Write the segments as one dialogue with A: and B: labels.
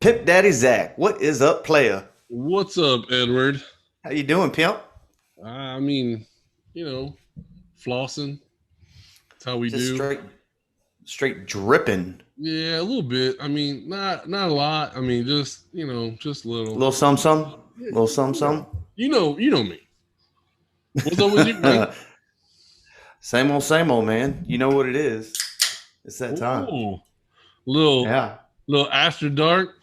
A: Pip Daddy Zach, what is up, player?
B: What's up, Edward?
A: How you doing, pimp?
B: I mean, you know, flossing. That's how we
A: Just
B: do.
A: straight dripping.
B: Yeah, a little bit. I mean, not a lot. I mean, just just little.
A: Little some,
B: Yeah,
A: little some.
B: you know me. What's up with you, man?
A: Same old, man. You know what it is. It's that time.
B: Oh, little
A: Yeah,
B: little after dark.
A: got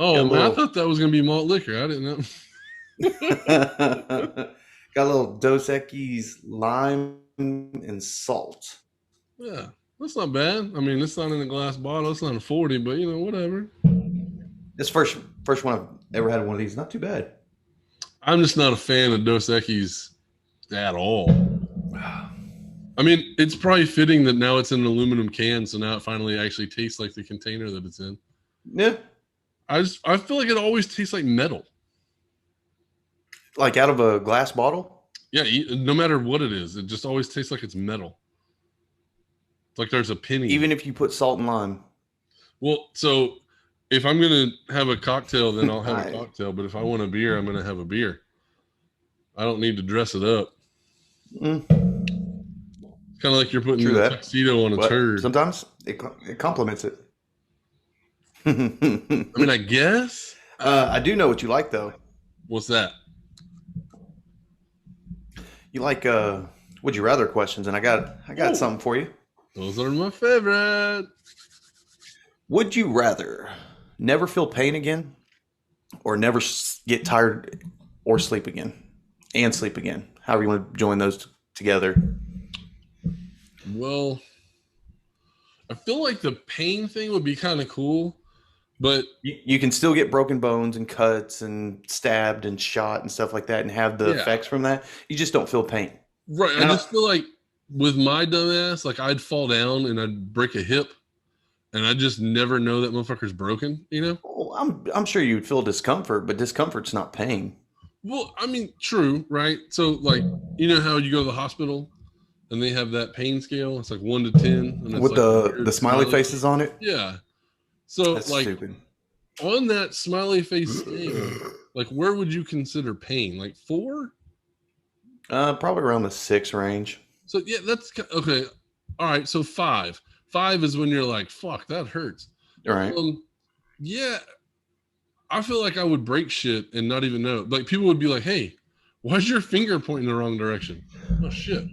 B: Oh
A: a
B: man, I
A: little,
B: thought that was gonna be malt liquor. I didn't know.
A: got a little Dos Equis lime and salt.
B: Yeah, that's not bad. I mean, it's not in a glass bottle. It's not a 40, but whatever.
A: This first one I've ever had one of these. Not too bad.
B: I'm just not a fan of Dos Equis at all. I mean, it's probably fitting that now it's in an aluminum can, so now it finally actually tastes like the container that it's in.
A: Yeah,
B: I feel like it always tastes like metal.
A: like out of a glass bottle.
B: Yeah, no matter what it is, it just always tastes like it's metal. It's like there's a penny in it.
A: Even if you put salt and lime.
B: Well, so if I'm gonna have a cocktail, then I'll have a
A: I,
B: cocktail. But if I want a beer, I'm gonna have a beer. I don't need to dress it up.
A: mm,
B: It's kind of like you're putting
A: true
B: a
A: that.
B: tuxedo on a
A: But
B: turd.
A: sometimes it complements it.
B: I mean, I guess.
A: I do know what you like though.
B: What's that?
A: You like would you rather questions, and I got
B: Oh,
A: something for you.
B: those are my favorite.
A: Would you rather never feel pain again, or never get tired or sleep again, and sleep again? However you want to join those together.
B: Well, I feel like the pain thing would be kind of cool, but
A: You can still get broken bones and cuts and stabbed and shot and stuff like that, and have the
B: yeah,
A: effects from that. You just don't feel pain.
B: right. I
A: Now,
B: just feel like with my dumb ass, like I'd fall down and I'd break a hip, and I just never know that motherfucker's broken.
A: oh, I'm sure you'd feel discomfort, but discomfort's not pain.
B: Well, I mean, true, right? So, like, you know how you go to the hospital and they have that pain scale? It's like 1 to 10, and it's
A: With
B: like a
A: the
B: weird
A: smiley
B: smiley
A: faces
B: face.
A: on it.
B: Yeah. So,
A: That's
B: like,
A: stupid.
B: on that smiley face scale, like, where would you consider pain? Like 4?
A: Probably around the 6 range.
B: So yeah, that's okay. All right, so 5. 5 is when you're like, "Fuck, that hurts."
A: All right.
B: Yeah, I feel like I would break shit and not even know. Like people would be like, "Hey, why's your finger pointing the wrong direction?" Oh shit.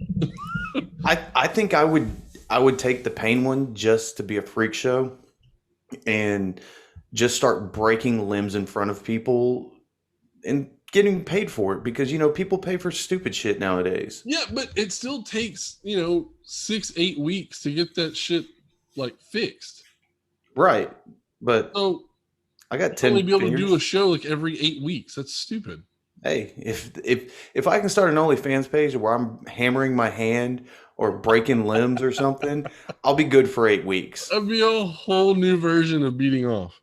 A: I think I would take the pain one just to be a freak show and just start breaking limbs in front of people and getting paid for it, because people pay for stupid shit nowadays.
B: Yeah, but it still takes 6, 8 weeks to get that shit like fixed.
A: Right. But
B: So
A: I got
B: only
A: 10
B: be able to do a
A: fingers.
B: show like every 8 weeks. That's stupid.
A: Hey, if I can start an OnlyFans page where I'm hammering my hand or breaking limbs or something, I'll be good for 8 weeks.
B: That'd be a whole new version of beating off.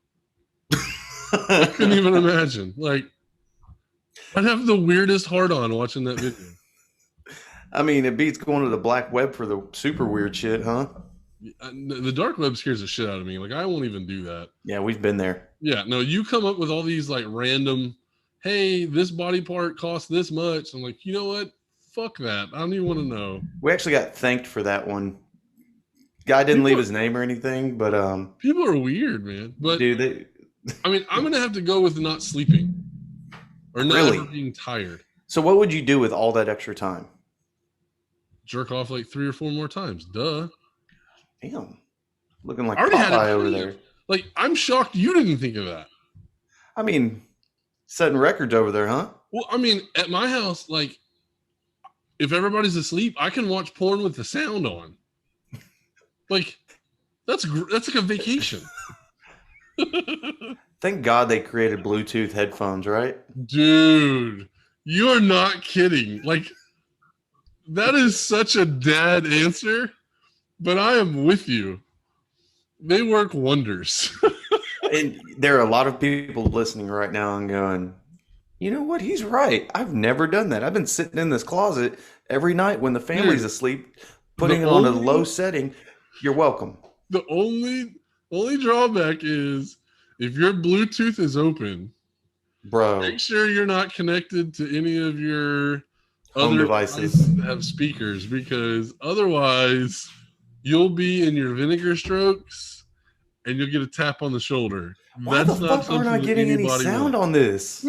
B: I couldn't even imagine. Like I'd have the weirdest heart on watching that video.
A: I mean, it beats going to the black web for the super weird shit, huh?
B: The dark web scares the shit out of me. Like I won't even do that.
A: Yeah, we've been there.
B: Yeah, no, you come up with all these like random, hey, this body part costs this much. I'm like, you know what? Fuck that. I don't even want to know.
A: We actually got thanked for that one. Guy didn't leave
B: People
A: his name or anything, but
B: people are weird, man. But
A: dude, they
B: I mean, I'm gonna have to go with not sleeping or not ever
A: really.
B: being tired.
A: So what would you do with all that extra time?
B: Jerk off like 3 or 4 more times. Duh.
A: Damn, looking
B: I
A: like
B: already had it
A: Popeye over
B: planned.
A: there.
B: Like, I'm shocked you didn't think of that.
A: I mean, setting records over there, huh?
B: Well, I mean, at my house, like, if everybody's asleep, I can watch porn with the sound on. Like, that's like a vacation.
A: Thank God they created Bluetooth headphones, right?
B: Dude, you are not kidding. Like, that is such a dad answer, but I am with you. They work wonders.
A: And there are a lot of people listening right now and going, you know what? He's right. I've never done that. I've been sitting in this closet every night when the family's
B: Dude,
A: asleep,
B: the
A: putting it on a low
B: only
A: setting. You're welcome.
B: the only drawback is If your Bluetooth is open,
A: Bro,
B: make sure you're not connected to any of your
A: home
B: other
A: devices.
B: devices that have speakers, because otherwise you'll be in your vinegar strokes and you'll get a tap on the shoulder.
A: Why the
B: That's not
A: fuck aren't I
B: something that
A: getting any
B: anybody
A: sound
B: wants.
A: on this?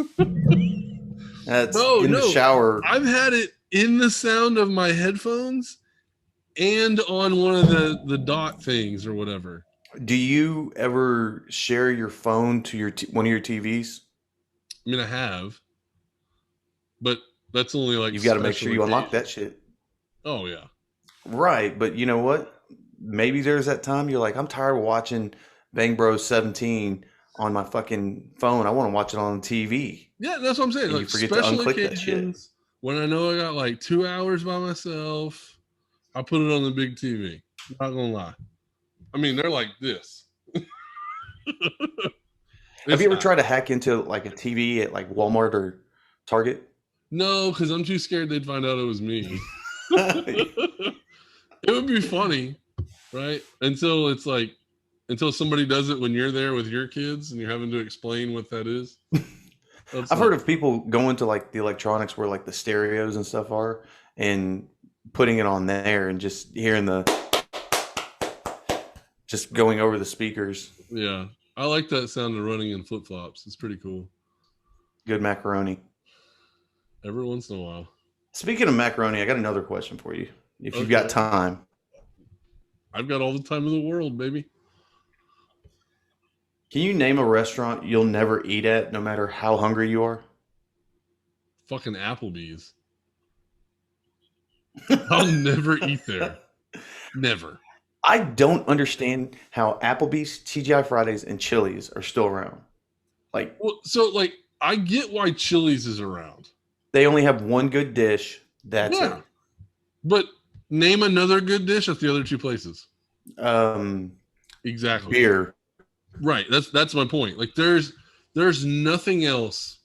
A: That's
B: No,
A: in the
B: no.
A: shower.
B: I've had it in the sound of my headphones and on one of the dot things or whatever.
A: Do you ever share your phone to one of your TVs?
B: I mean, I have, but that's only like
A: You've got to make sure
B: special
A: you unlock
B: occasion.
A: that shit.
B: Oh yeah.
A: Right, but you know what? Maybe there's that time you're like, I'm tired of watching Bang Bros 17 on my fucking phone. I want to watch it on TV.
B: Yeah, that's what I'm saying.
A: And you
B: Like
A: forget to
B: special
A: unclick that shit.
B: occasions, when I know I got like 2 hours by myself, I put it on the big TV. Not gonna lie. I mean, they're like this.
A: Have
B: It's
A: you ever
B: not.
A: tried to hack into like a TV at like Walmart or Target?
B: No, because I'm too scared they'd find out it was me. It would be funny, right? Until somebody does it when you're there with your kids and you're having to explain what that is. That's
A: I've heard
B: fun.
A: of people going to like the electronics where like the stereos and stuff are and putting it on there and just hearing the just going over the speakers.
B: Yeah. I like that sound of running in flip flops. It's pretty cool.
A: Good macaroni.
B: Every once in a while.
A: Speaking of macaroni, I got another question for you. If you've got
B: Okay.
A: time,
B: I've got all the time in the world, baby.
A: can you name a restaurant you'll never eat at no matter how hungry you are?
B: Fucking Applebee's. I'll never eat there. Never.
A: I don't understand how Applebee's, TGI Fridays, and Chili's are still around. Like
B: Well, so like I get why Chili's is around.
A: they only have one good dish. That's
B: Yeah.
A: it.
B: But name another good dish at the other two places.
A: Um,
B: Exactly.
A: beer.
B: Right. That's my point. Like there's nothing else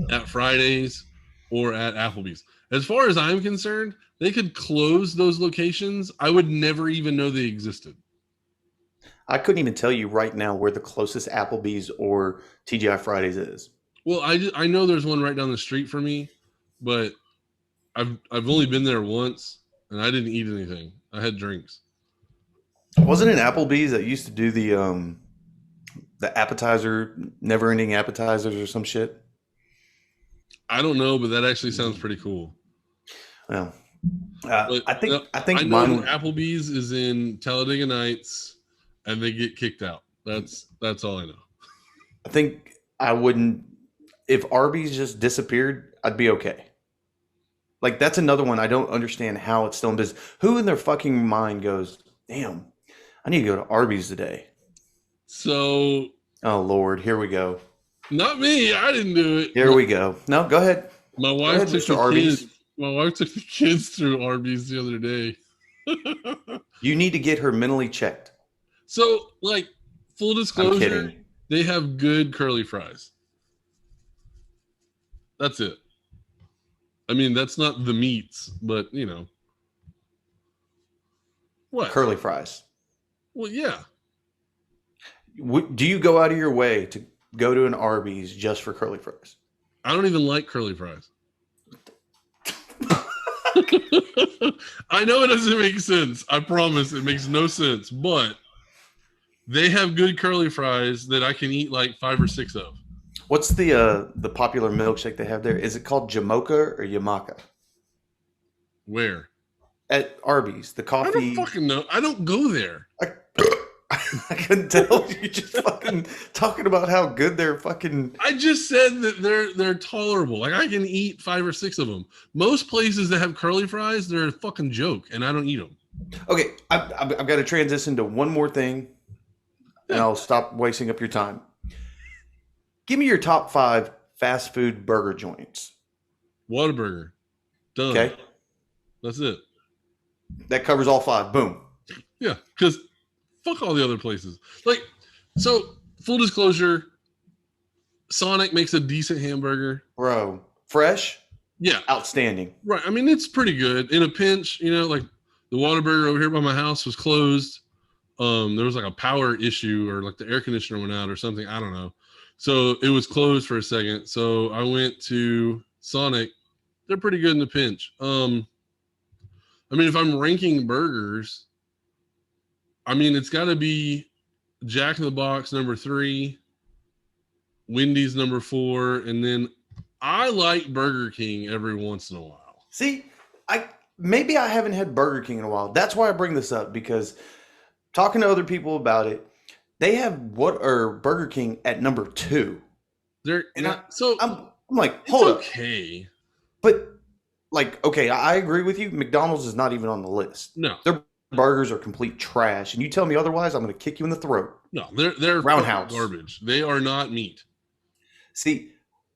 B: at Fridays or at Applebee's. As far as I'm concerned, they could close those locations. I would never even know they existed.
A: I couldn't even tell you right now where the closest Applebee's or TGI Fridays is.
B: Well, I know there's one right down the street for me, but I've only been there once and I didn't eat anything. I had drinks.
A: Wasn't it Applebee's that used to do the appetizer, never ending appetizers or some shit?
B: I don't know, but that actually sounds pretty cool.
A: Well,
B: But
A: I
B: I
A: think
B: know
A: mine.
B: that Applebee's is in Talladega Nights, and they get kicked out. That's all I know.
A: I think I wouldn't. If Arby's just disappeared, I'd be okay. Like that's another one I don't understand how it's still in business. Who in their fucking mind goes, "Damn, I need to go to Arby's today."
B: So
A: Oh Lord, here we go.
B: not me. I didn't do it.
A: Here we go. No, go ahead.
B: My
A: Go
B: wife
A: ahead,
B: took
A: Mr.
B: the kids.
A: Arby's.
B: My wife took the kids through Arby's the other day.
A: You need to get her mentally checked.
B: So, like, full
A: I'm
B: disclosure,
A: kidding.
B: they have good curly fries. That's it. I mean, that's not the meats, but you know what?
A: Curly fries.
B: Well, yeah.
A: Do you go out of your way to go to an Arby's just for curly fries?
B: I don't even like curly fries. I know it doesn't make sense. I promise it makes no sense, but they have good curly fries that I can eat like 5 or 6 of.
A: What's the popular milkshake they have there? Is it called Jamocha or Yamaka?
B: Where?
A: At Arby's, the
B: I don't
A: coffee.
B: fucking know. I don't go there.
A: I, I couldn't tell you just fucking talking about how good their fucking.
B: I just said that they're tolerable. Like I can eat 5 or 6 of them. Most places that have curly fries, they're a fucking joke, and I don't eat them.
A: Okay, I've got to transition to one more thing, and I'll stop wasting up your time. Give me your top 5 fast food burger joints.
B: Whataburger. Done.
A: Okay,
B: That's it.
A: that covers all 5. Boom.
B: Yeah, because fuck all the other places. Like, so full disclosure, Sonic makes a decent hamburger.
A: Bro, fresh,
B: Yeah,
A: outstanding.
B: right. I mean, it's pretty good. In a pinch, you know, like the Whataburger over here by my house was closed. There was like a power issue or like the air conditioner went out or something. I don't know. So it was closed for a second. So I went to Sonic. They're pretty good in the pinch. I mean, if I'm ranking burgers, I mean, it's got to be Jack in the Box number 3, Wendy's number 4, and then I like Burger King every once in a while.
A: See, maybe I haven't had Burger King in a while. That's why I bring this up, because talking to other people about it, they have Burger King at number 2.
B: They're
A: And I'm like,
B: it's
A: hold up.
B: okay.
A: But like, okay, I agree with you. McDonald's is not even on the list.
B: No.
A: Their burgers are complete trash. And you tell me otherwise, I'm going to kick you in the throat.
B: No, they're
A: Roundhouse
B: garbage. They are not meat.
A: See,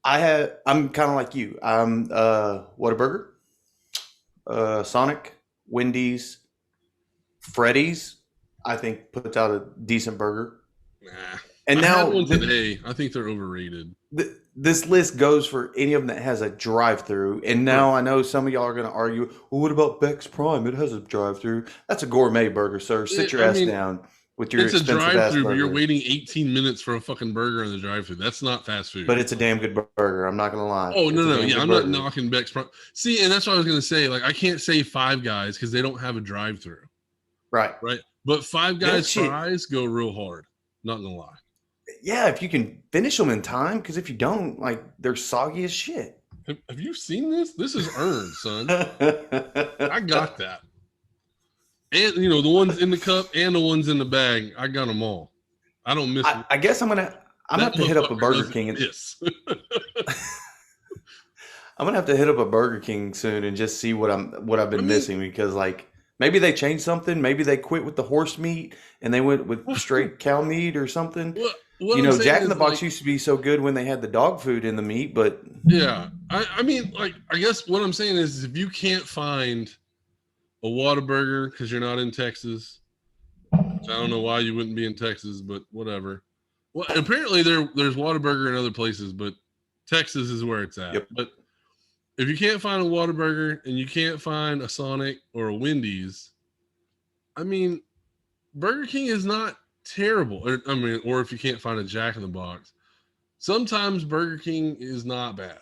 A: I'm kind of like you. I'm Whataburger, Sonic, Wendy's, Freddy's. I think puts out a decent burger.
B: Nah.
A: And now
B: I had one today. I think they're overrated.
A: This list goes for any of them that has a drive-through. And now I know some of y'all are going to argue, well, what about Beck's Prime? It has a drive-through. That's a gourmet burger, sir. Sit your ass down with your
B: it's a
A: expensive ass
B: drive-through,
A: burger.
B: but you're waiting 18 minutes for a fucking burger in the drive-through. That's not fast food.
A: But it's a damn good burger. I'm not going to lie.
B: Oh, no. Yeah, I'm
A: burger.
B: not knocking Beck's Prime. See, and that's what I was going to say. Like, I can't say Five Guys because they don't have a drive-through.
A: Right.
B: But Five Guys fries go real hard. Not going to lie.
A: Yeah, if you can finish them in time, because if you don't, like, they're soggy as shit.
B: Have you seen this? This is earned, son. I got that. And, the ones in the cup and the ones in the bag, I got them all. I don't miss it.
A: I guess I'm going to have to hit up a Burger King. I'm going to have to hit up a Burger King soon and just see what I've been missing, because, like, maybe they changed something. Maybe they quit with the horse meat and they went with straight cow meat or something.
B: What
A: Jack in the Box used to be so good when they had the dog food in the meat, but
B: yeah, I mean, like, I guess what I'm saying is, if you can't find a Whataburger because you're not in Texas, which I don't know why you wouldn't be in Texas, but whatever. Well, apparently there's Whataburger in other places, but Texas is where it's at.
A: Yep.
B: But if you can't find a Whataburger and you can't find a Sonic or a Wendy's, I mean, Burger King is not terrible. Or if you can't find a Jack in the Box, sometimes Burger King is not bad.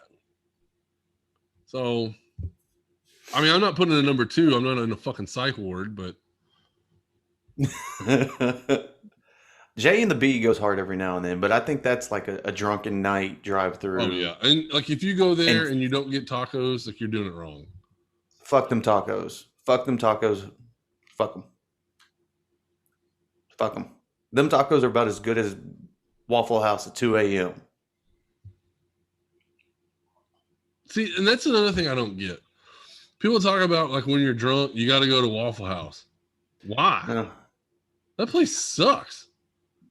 B: So, I mean, I'm not putting it at number 2. I'm not in a fucking psych ward, but
A: J and the B goes hard every now and then. But I think that's like a drunken night drive-through.
B: Oh yeah, and like if you go there and you don't get tacos, like, you're doing it wrong.
A: Fuck them tacos. Fuck them tacos. Fuck them. Fuck them. Them tacos are about as good as Waffle House at 2 a.m.
B: See, and that's another thing I don't get. People talk about, like, when you're drunk, you got to go to Waffle House. Why? That place sucks.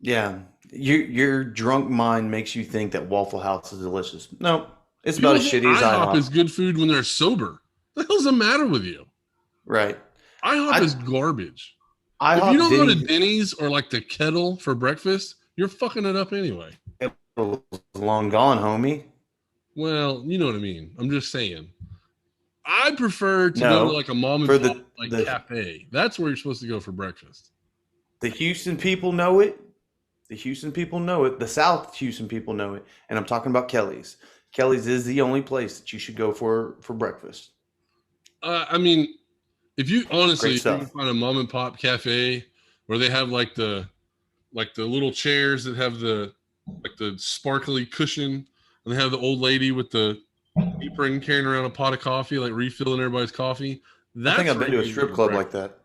A: Yeah. Your drunk mind makes you think that Waffle House is delicious. No, it's about as shitty as IHOP.
B: IHOP is good food when they're sober. What the hell's the matter with you?
A: Right.
B: IHOP is garbage.
A: IHOP,
B: if you don't go to Denny's or like the Kettle for breakfast, you're fucking it up anyway.
A: It was long gone, homie.
B: Well, you know what I mean. I'm just saying. I prefer to go to like a mom and pop cafe. That's where you're supposed to go for breakfast.
A: The Houston people know it. The Houston people know it. The South Houston people know it. And I'm talking about Kelly's. Kelly's is the only place that you should go for breakfast.
B: I mean, if you can find a mom and pop cafe where they have like the little chairs that have the sparkly cushion, and they have the old lady with the apron carrying around a pot of coffee, like refilling everybody's coffee.
A: I think I've been to a strip club like that.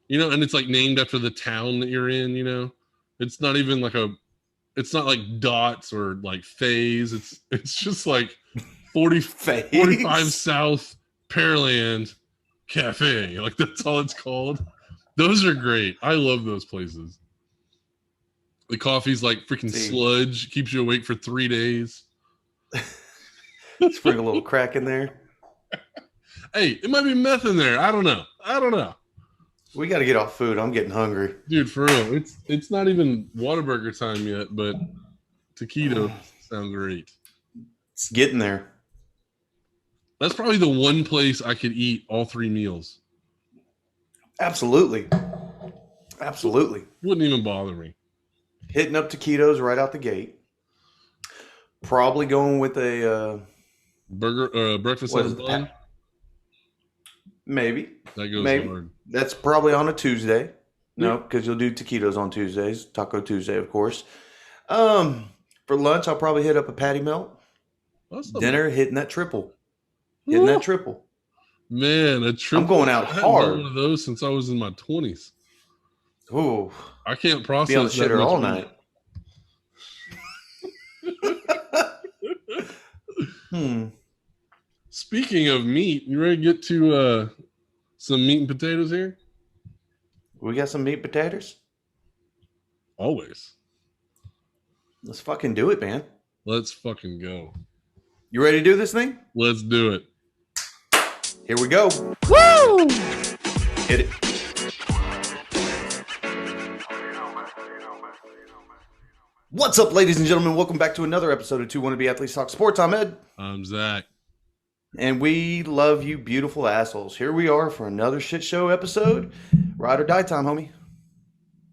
B: And it's like named after the town that you're in. It's not even like it's not like Dots or like Phase. It's just like 45 South Pearland Cafe. Like, that's all it's called. Those are great. I love those places. The coffee's like freaking sludge, keeps you awake for 3 days.
A: Spring a little crack in there.
B: Hey, it might be meth in there. I don't know.
A: We got to get off food. I'm getting hungry.
B: Dude, for real. It's not even Whataburger time yet, but taquitos sound great.
A: It's getting there.
B: That's probably the one place I could eat all 3 meals.
A: Absolutely. Absolutely.
B: Wouldn't even bother me.
A: Hitting up taquitos right out the gate. Probably going with a
B: Burger, breakfast
A: what
B: on a
A: is it?
B: bun.
A: Maybe,
B: That goes
A: maybe.
B: hard.
A: That's probably on a Tuesday.
B: Yep.
A: No, because you'll do taquitos on Tuesdays, Taco Tuesday, of course. Um, for lunch, I'll probably hit up a patty melt.
B: That's not bad.
A: Dinner, hitting that triple, hitting that
B: Woo!
A: triple.
B: Man, a
A: I'm going
B: triple.
A: out
B: I hadn't done one
A: hard.
B: of those since I was in my 20s.
A: Ooh,
B: I can't
A: be on the
B: process that
A: shitter
B: much
A: all
B: meat.
A: night. Hmm.
B: Speaking of meat, you ready to get to some meat and potatoes here?
A: We got some meat potatoes.
B: Always.
A: Let's fucking do it, man.
B: Let's fucking go.
A: You ready to do this thing?
B: Let's do it.
A: Here we go.
B: Woo!
A: Hit it. What's up, ladies and gentlemen? Welcome back to another episode of Two Wannabe Athletes Talk Sports. I'm Ed,
B: I'm Zach.
A: and we love you, beautiful assholes. Here we are for another shit show episode. Ride or die time, homie.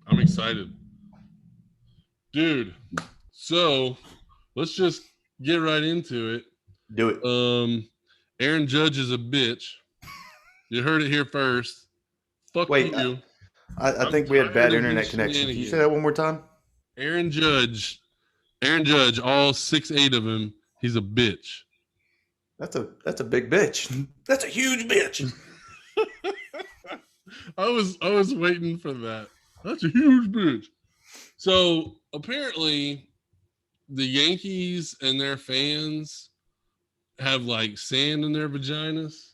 B: I'm excited. Dude, so let's just get right into it.
A: Do it.
B: Aaron Judge is a bitch. You heard it here first. Fuck
A: Wait,
B: you.
A: I think we had bad internet connection. Can you say that one more time?
B: Aaron Judge, all 6'8" of him, he's a bitch.
A: That's a big bitch. That's a huge bitch.
B: I was waiting for that. That's a huge bitch. So apparently the Yankees and their fans have like sand in their vaginas.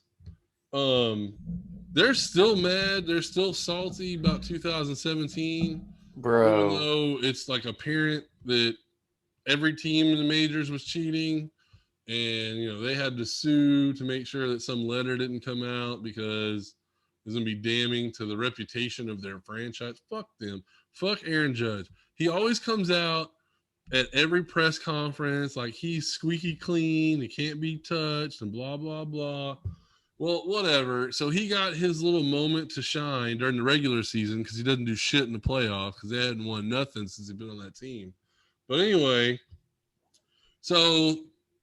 B: They're still mad. They're still salty about 2017.
A: Bro.
B: Even though it's like apparent that every team in the majors was cheating, and they had to sue to make sure that some letter didn't come out because it's gonna be damning to the reputation of their franchise. Fuck them. Fuck Aaron Judge. He always comes out at every press conference like he's squeaky clean, he can't be touched, and blah blah blah. Well, whatever. So he got his little moment to shine during the regular season because he doesn't do shit in the playoffs because they hadn't won nothing since he'd been on that team. But anyway, so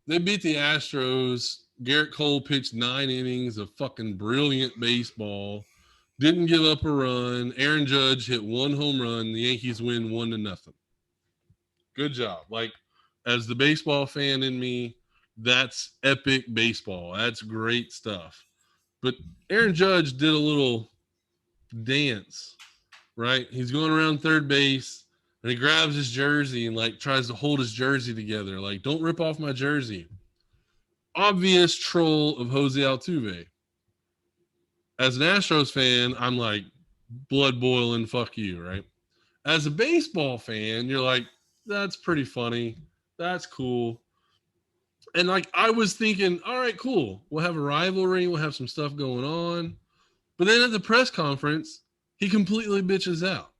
B: they beat the Astros. Garrett Cole pitched 9 innings of fucking brilliant baseball. Didn't give up a run. Aaron Judge hit 1 home run. The Yankees win 1-0. Good job. Like, as the baseball fan in me, that's epic baseball. That's great stuff. But Aaron Judge did a little dance, right? He's going around third base and he grabs his jersey and like tries to hold his jersey together. Like, don't rip off my jersey. Obvious troll of Jose Altuve. As an Astros fan, I'm like, blood boiling, fuck you, right? As a baseball fan, you're like, that's pretty funny. That's cool. And like I was thinking, all right, cool. We'll have a rivalry. We'll have some stuff going on. But then at the press conference, he completely bitches out,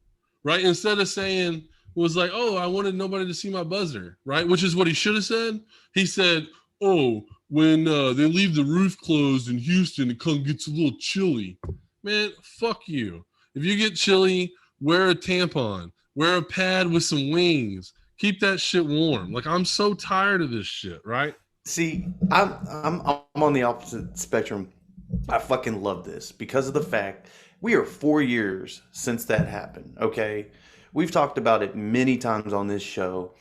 B: right? Instead of saying, was like, oh, I wanted nobody to see my buzzer, right? Which is what he should have said. He said, oh, when they leave the roof closed in Houston, it gets a little chilly. Man, fuck you. If you get chilly, wear a tampon. Wear a pad with some wings. Keep that shit warm. Like, I'm so tired of this shit, right?
A: See, I'm on the opposite spectrum. I fucking love this because of the fact we are 4 years since that happened. Okay, we've talked about it many times on this show.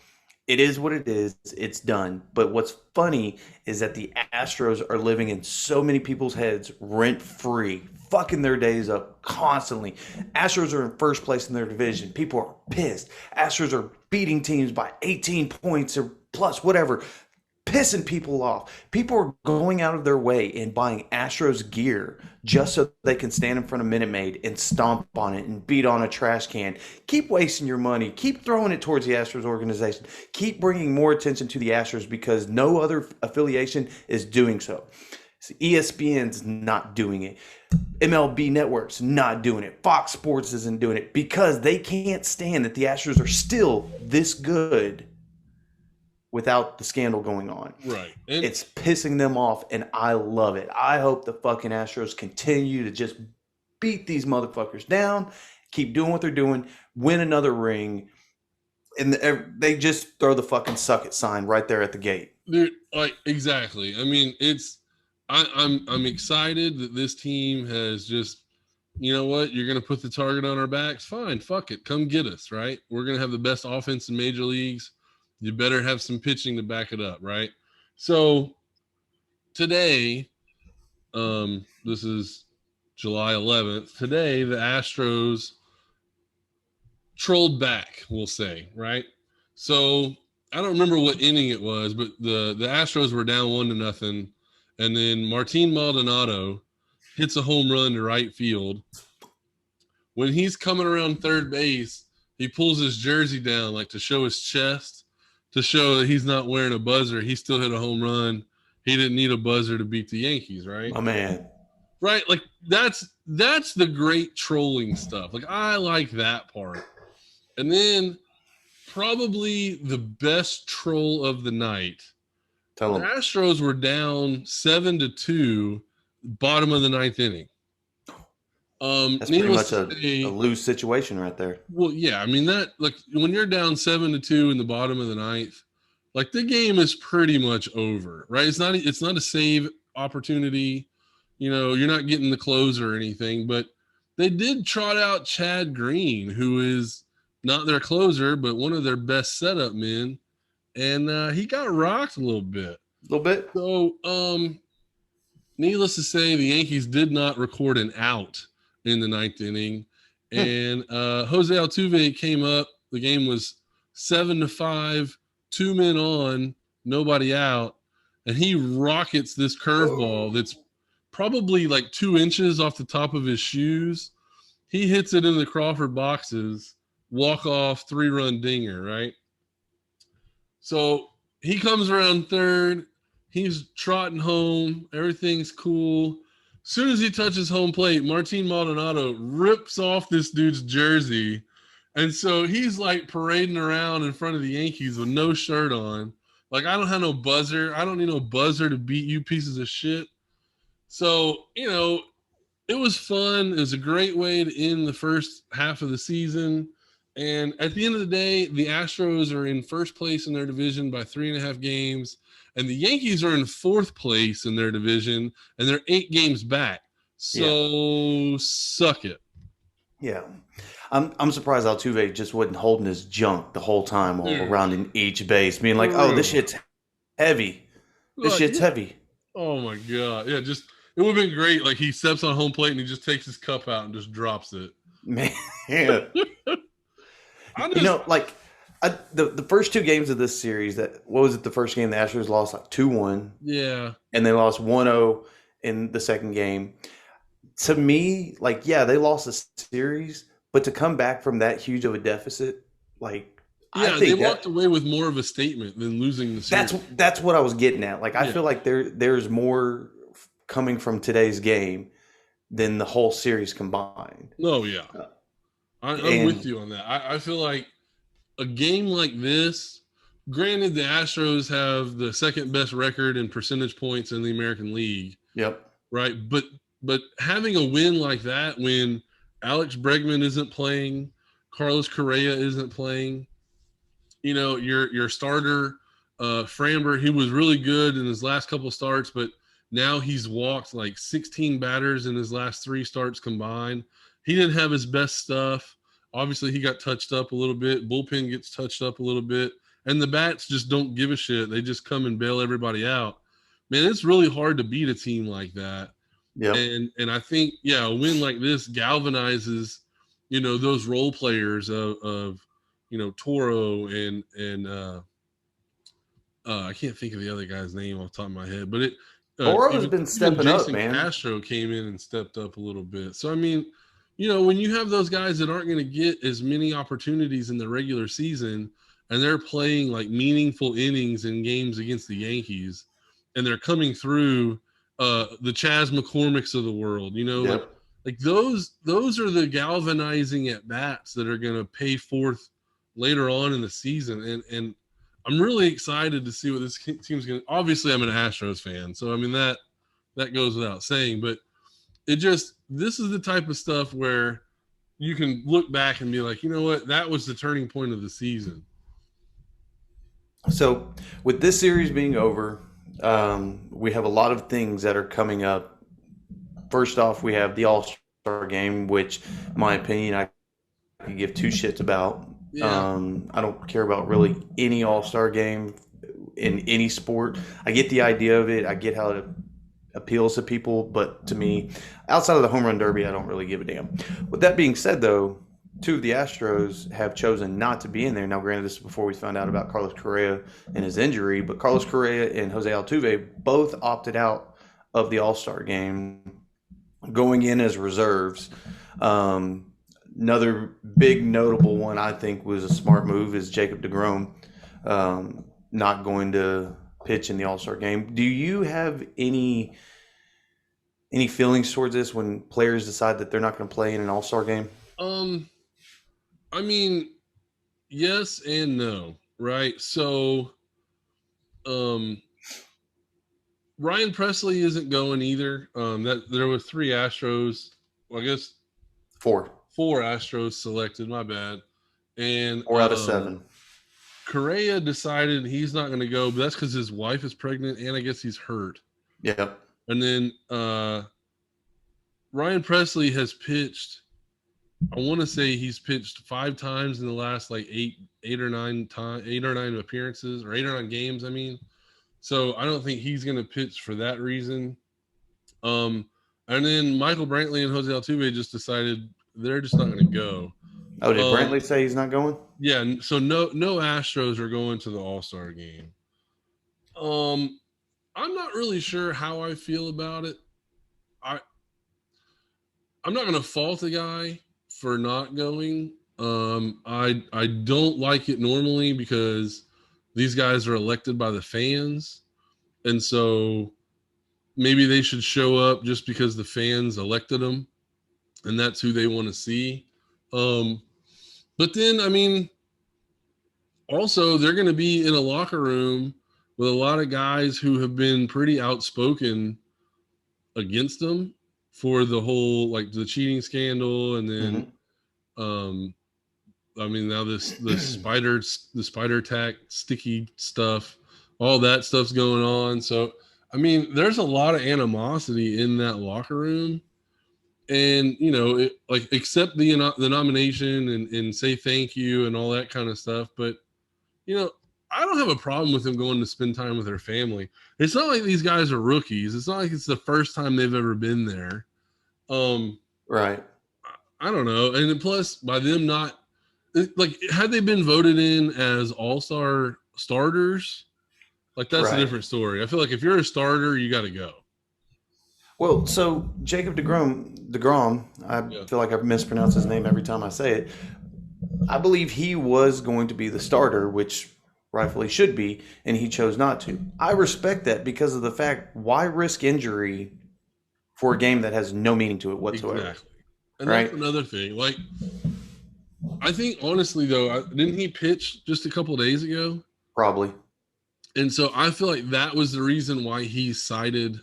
A: It is what it is. It's done. But what's funny is that the Astros are living in so many people's heads rent free, fucking their days up constantly. Astros are in first place in their division. People are pissed. Astros are beating teams by 18 points or plus, whatever, pissing people off. People are going out of their way and buying Astros gear just so they can stand in front of Minute Maid and stomp on it and beat on a trash can. Keep wasting your money. Keep throwing it towards the Astros organization. Keep bringing more attention to the Astros because no other affiliation is doing so. ESPN's not doing it. MLB Network's not doing it. Fox Sports isn't doing it because they can't stand that the Astros are still this good without the scandal going on.
B: Right.
A: And it's pissing them off, and I love it. I hope the fucking Astros continue to just beat these motherfuckers down, keep doing what they're doing, win another ring, and they just throw the fucking suck it sign right there at the gate.
B: Dude, like exactly. I mean, I'm excited that this team has just, you know what, you're gonna put the target on our backs. Fine, fuck it. Come get us, right? We're gonna have the best offense in major leagues. You better have some pitching to back it up, right? So today, this is July 11th. Today, the Astros trolled back, we'll say, right? So I don't remember what inning it was, but the Astros were down 1-0, and then Martin Maldonado hits a home run to right field. When he's coming around third base, he pulls his jersey down like to show his chest, to show that he's not wearing a buzzer. He still hit a home run. He didn't need a buzzer to beat the Yankees, right?
A: My man.
B: Right, like that's the great trolling stuff. Like I like that part. And then probably the best troll of the night.
A: Tell
B: The
A: them.
B: Astros were down 7-2, bottom of the ninth inning.
A: That's pretty
B: Needless
A: much
B: to say,
A: a lose situation right there.
B: well, yeah, I mean that like when you're down 7-2 in the bottom of the ninth, like the game is pretty much over, right? It's not a save opportunity. You know, you're not getting the closer or anything, but they did trot out Chad Green, who is not their closer, but one of their best setup men, and he got rocked a little bit.
A: A little bit.
B: So, needless to say, the Yankees did not record an out in the ninth inning, and Jose Altuve came up. The game was 7-5, 2 men on, nobody out, and he rockets this curveball that's probably like 2 inches off the top of his shoes. He hits it in the Crawford boxes, walk off 3-run dinger, right? So he comes around third. He's trotting home. Everything's cool. As soon as he touches home plate, Martin Maldonado rips off this dude's jersey. And so he's like parading around in front of the Yankees with no shirt on. Like, I don't have no buzzer. I don't need no buzzer to beat you pieces of shit. So, you know, it was fun. It was a great way to end the first half of the season. And at the end of the day, the Astros are in first place in their division by 3.5 games. And the Yankees are in fourth place in their division, and they're 8 games back. So suck it.
A: Yeah. I'm surprised Altuve just wasn't holding his junk the whole time all around in each base, being like, oh, this shit's heavy. This shit's heavy.
B: Oh, my God. Yeah, just it would have been great. Like, he steps on home plate, and he just takes his cup out and just drops it.
A: Man. Yeah. You know, like, the first 2 games of this series, what was it, the first game the Astros lost like 2-1.
B: Yeah.
A: And they lost 1-0 in the second game. To me, like, yeah, they lost the series, but to come back from that huge of a deficit, like,
B: yeah, they walked away with more of a statement than losing the series.
A: That's what I was getting at. Like, I feel like there's more coming from today's game than the whole series combined.
B: Oh, yeah. I'm with you on that. I feel like a game like this, granted, the Astros have the second best record in percentage points in the American League.
A: Yep.
B: Right. But having a win like that when Alex Bregman isn't playing, Carlos Correa isn't playing, you know, your starter, Framber, he was really good in his last couple of starts, but now he's walked like 16 batters in his last 3 starts combined. He didn't have his best stuff. Obviously, he got touched up a little bit. Bullpen gets touched up a little bit. And the bats just don't give a shit. They just come and bail everybody out. Man, it's really hard to beat a team like that.
A: Yeah.
B: And I think, yeah, a win like this galvanizes, you know, those role players of you know, Toro and I can't think of the other guy's name off the top of my head, but
A: Toro's been stepping up, man.
B: Castro came in and stepped up a little bit. So, I mean, you know, when you have those guys that aren't going to get as many opportunities in the regular season and they're playing like meaningful innings in games against the Yankees and they're coming through the Chas McCormicks of the world, you know, like those are the galvanizing at bats that are going to pay forth later on in the season. And I'm really excited to see what this team's going to. Obviously, I'm an Astros fan, so I mean that goes without saying. But this is the type of stuff where you can look back and be like, you know what, that was the turning point of the season.
A: So, with this series being over, we have a lot of things that are coming up. First off, we have the All Star game, which, in my opinion, I could give two shits about.
B: Yeah.
A: I don't care about really any All Star game in any sport. I get the idea of it. I get how it appeals to people, but to me, outside of the home run derby, I don't really give a damn. With that being said, though, two of the Astros have chosen not to be in there. Now, granted, this is before we found out about Carlos Correa and his injury, but Carlos Correa and Jose Altuve both opted out of the All Star game, going in as reserves. Another big notable one I think was a smart move is Jacob DeGrom not going to pitch in the All Star game. Do you have any feelings towards this when players decide that they're not going to play in an All Star game?
B: Um, I mean, yes and no, right? So, um, Ryan Presley isn't going either. That there were three Astros. Well, I guess
A: Four.
B: four Astros selected. My bad. And
A: 4 out of 7.
B: Correa decided he's not going to go, but that's because his wife is pregnant, and I guess he's hurt.
A: Yep.
B: And then Ryan Presley has pitched. I want to say he's pitched 5 times in the last like 8 or 9 appearances, or 8 or 9 games. I mean, so I don't think he's going to pitch for that reason. And then Michael Brantley and Jose Altuve just decided they're just not going to go.
A: Oh, did Brantley say he's not going?
B: Yeah, so no Astros are going to the All-Star game. I'm not really sure how I feel about it. I'm not going to fault the guy for not going. I don't like it normally because these guys are elected by the fans, and so maybe they should show up just because the fans elected them, and that's who they want to see. But then, I mean, also they're going to be in a locker room with a lot of guys who have been pretty outspoken against them for the whole, like, the cheating scandal, and then I mean, now the spider tack sticky stuff, all that stuff's going on. So I mean, there's a lot of animosity in that locker room, and you know, like, accept the nomination and say thank you and all that kind of stuff. But you know, I don't have a problem with them going to spend time with their family. It's not like these guys are rookies. It's not like it's the first time they've ever been there.
A: Right.
B: I don't know. And plus, by them not, like, had they been voted in as all-star starters, like, that's a different story. I feel like if you're a starter, you got to go.
A: Well, so Jacob DeGrom, I feel like I mispronounce his name every time I say it. I believe he was going to be the starter, which rightfully should be, and he chose not to. I respect that because of the fact, why risk injury for a game that has no meaning to it whatsoever?
B: Exactly. And that's another thing. Like, I think, honestly, though, didn't he pitch just a couple days ago?
A: Probably.
B: And so I feel like that was the reason why he cited,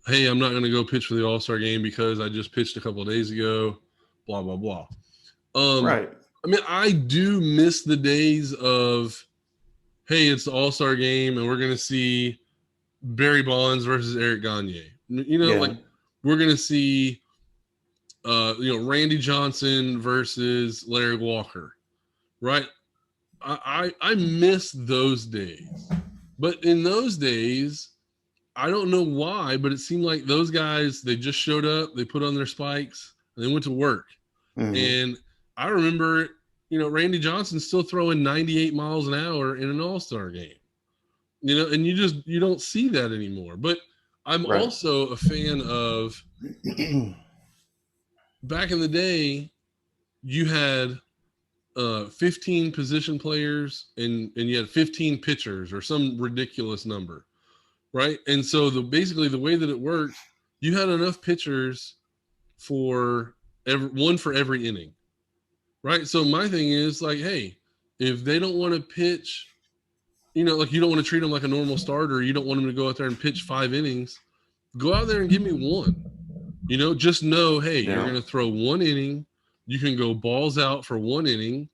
B: hey, I'm not going to go pitch for the All-Star game because I just pitched a couple of days ago, blah, blah, blah.
A: Right.
B: I mean, I do miss the days of, hey, it's the All-Star game and we're going to see Barry Bonds versus Eric Gagne. You know, like, we're going to see, Randy Johnson versus Larry Walker, right? I miss those days. But in those days, I don't know why, but it seemed like those guys, they just showed up, they put on their spikes, and they went to work. Mm-hmm. And I remember, Randy Johnson still throwing 98 miles an hour in an All-Star game. And you don't see that anymore. But I'm also a fan of back in the day, you had 15 position players and you had 15 pitchers or some ridiculous number, right? And so basically the way that it worked, you had enough pitchers for one for every inning, right? So my thing is, like, hey, if they don't want to pitch, like, you don't want to treat them like a normal starter, you don't want them to go out there and pitch 5 innings, go out there and give me one. Just know, hey, you're going to throw 1 inning. you can go balls out for 1 inning,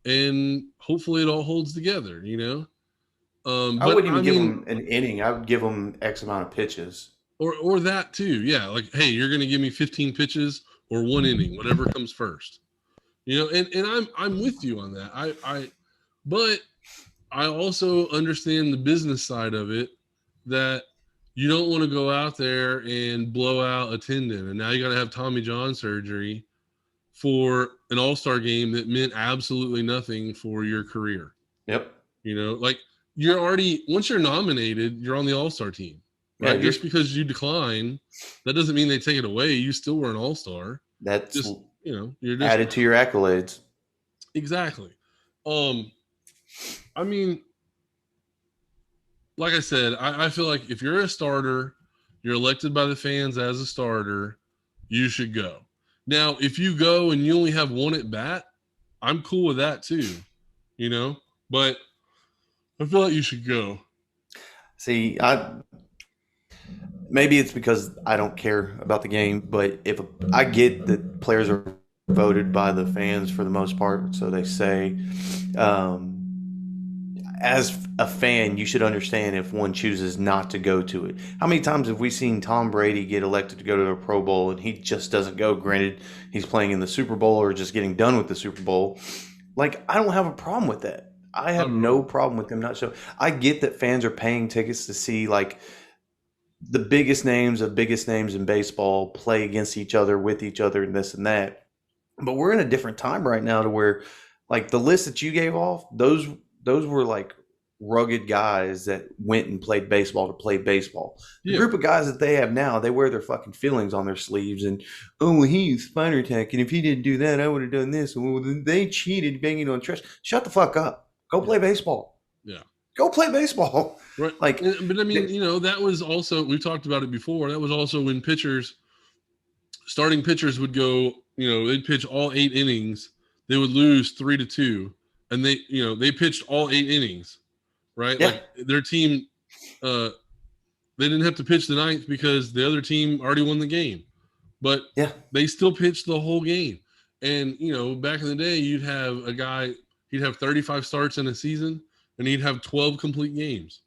B: and hopefully it all holds together.
A: I
B: But
A: wouldn't
B: I
A: even give
B: mean,
A: them an inning. I would give them X amount of pitches.
B: or that too, yeah. Like, hey, you're going to give me 15 pitches or 1 inning, whatever comes first. And I'm with you on that. But I also understand the business side of it, that you don't want to go out there and blow out a tendon, and now you got to have Tommy John surgery for an all-star game that meant absolutely nothing for your career.
A: Yep.
B: Like, you're already, once you're nominated, you're on the all-star team,
A: Yeah,
B: right?
A: you're
B: Just because you decline, that doesn't mean they take it away. You still were an all-star.
A: that's
B: Just, you're just
A: added to your accolades.
B: exactly. Um, I mean, like I said, I feel like if you're a starter, you're elected by the fans as a starter, you should go. Now, if you go and you only have one at bat, I'm cool with that too, you know. But I feel like you should go.
A: See, I maybe it's because I don't care about the game, but if I get that players are voted by the fans for the most part, so they say, um, as a fan, you should understand if one chooses not to go to it. How many times have we seen Tom Brady get elected to go to a Pro Bowl and he just doesn't go? Granted, he's playing in the Super Bowl or just getting done with the Super Bowl. Like, I don't have a problem with that. I
B: Not
A: have
B: at
A: no
B: all.
A: problem with them not showing. I get that fans are paying tickets to see like the biggest names in baseball play against each other, with each other, and this and that. But we're in a different time right now to where, like the list that you gave off, those were like rugged guys that went and played baseball to play baseball. The
B: Yeah,
A: group of guys that they have now, they wear their fucking feelings on their sleeves, and oh, well, he's spinal tech, and if he didn't do that, I would have done this. And well, they cheated, banging on trash. Shut the fuck up. Go
B: yeah,
A: play baseball.
B: yeah.
A: Go play baseball.
B: Right.
A: Like,
B: But I mean, that was also, we've talked about it before. That was also when starting pitchers would go, they'd pitch all 8 innings. They would lose 3-2, and they pitched all 8 innings, right?
A: yeah,
B: Like, their team, uh, they didn't have to pitch the ninth because the other team already won the game, but
A: yeah,
B: they still pitched the whole game. And back in the day, you'd have a guy, he'd have 35 starts in a season, and he'd have 12 complete games.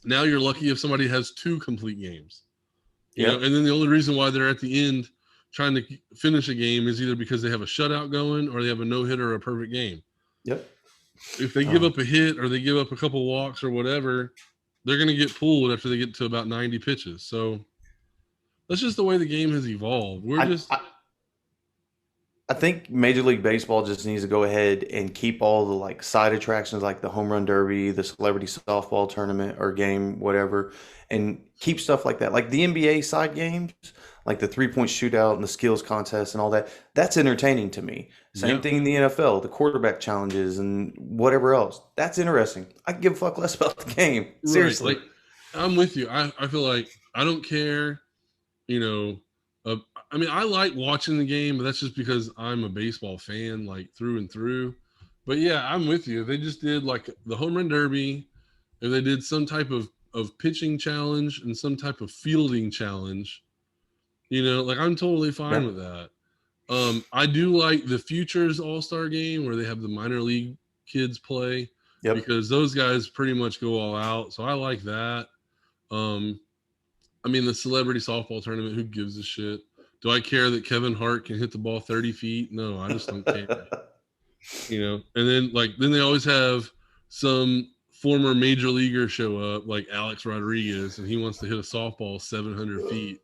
B: Now you're lucky if somebody has 2 complete games,
A: yep.
B: and then the only reason why they're at the end trying to finish a game is either because they have a shutout going or they have a no hitter or a perfect game.
A: Yep.
B: If they give
A: Um,
B: up a hit or they give up a couple walks or whatever, they're going to get pulled after they get to about 90 pitches. So that's just the way the game has evolved. We're
A: I,
B: just,
A: I I think Major League Baseball just needs to go ahead and keep all the like side attractions like the home run derby, the celebrity softball tournament or game, whatever, and keep stuff like that. Like the NBA side games, like the 3-point shootout and the skills contest and all that. That's entertaining to me. Same
B: yeah,
A: thing in the NFL, the quarterback challenges and whatever else. That's interesting. I can give a fuck less about the game.
B: right.
A: Seriously.
B: Like, I'm with you. I feel like I don't care, you know. Uh, I mean, I like watching the game, but that's just because I'm a baseball fan, like through and through. But yeah, I'm with you. If they just did like the home run derby, if they did some type of pitching challenge and some type of fielding challenge, like, I'm totally fine
A: Yeah.
B: with that. I do like the Futures All Star Game where they have the minor league kids play,
A: Yep.
B: because those guys pretty much go all out. So I like that. Um, I mean, the celebrity softball tournament, who gives a shit? Do I care that Kevin Hart can hit the ball 30 feet? No, I just don't care. And then they always have some former major leaguer show up, like Alex Rodriguez, and he wants to hit a softball 700 feet.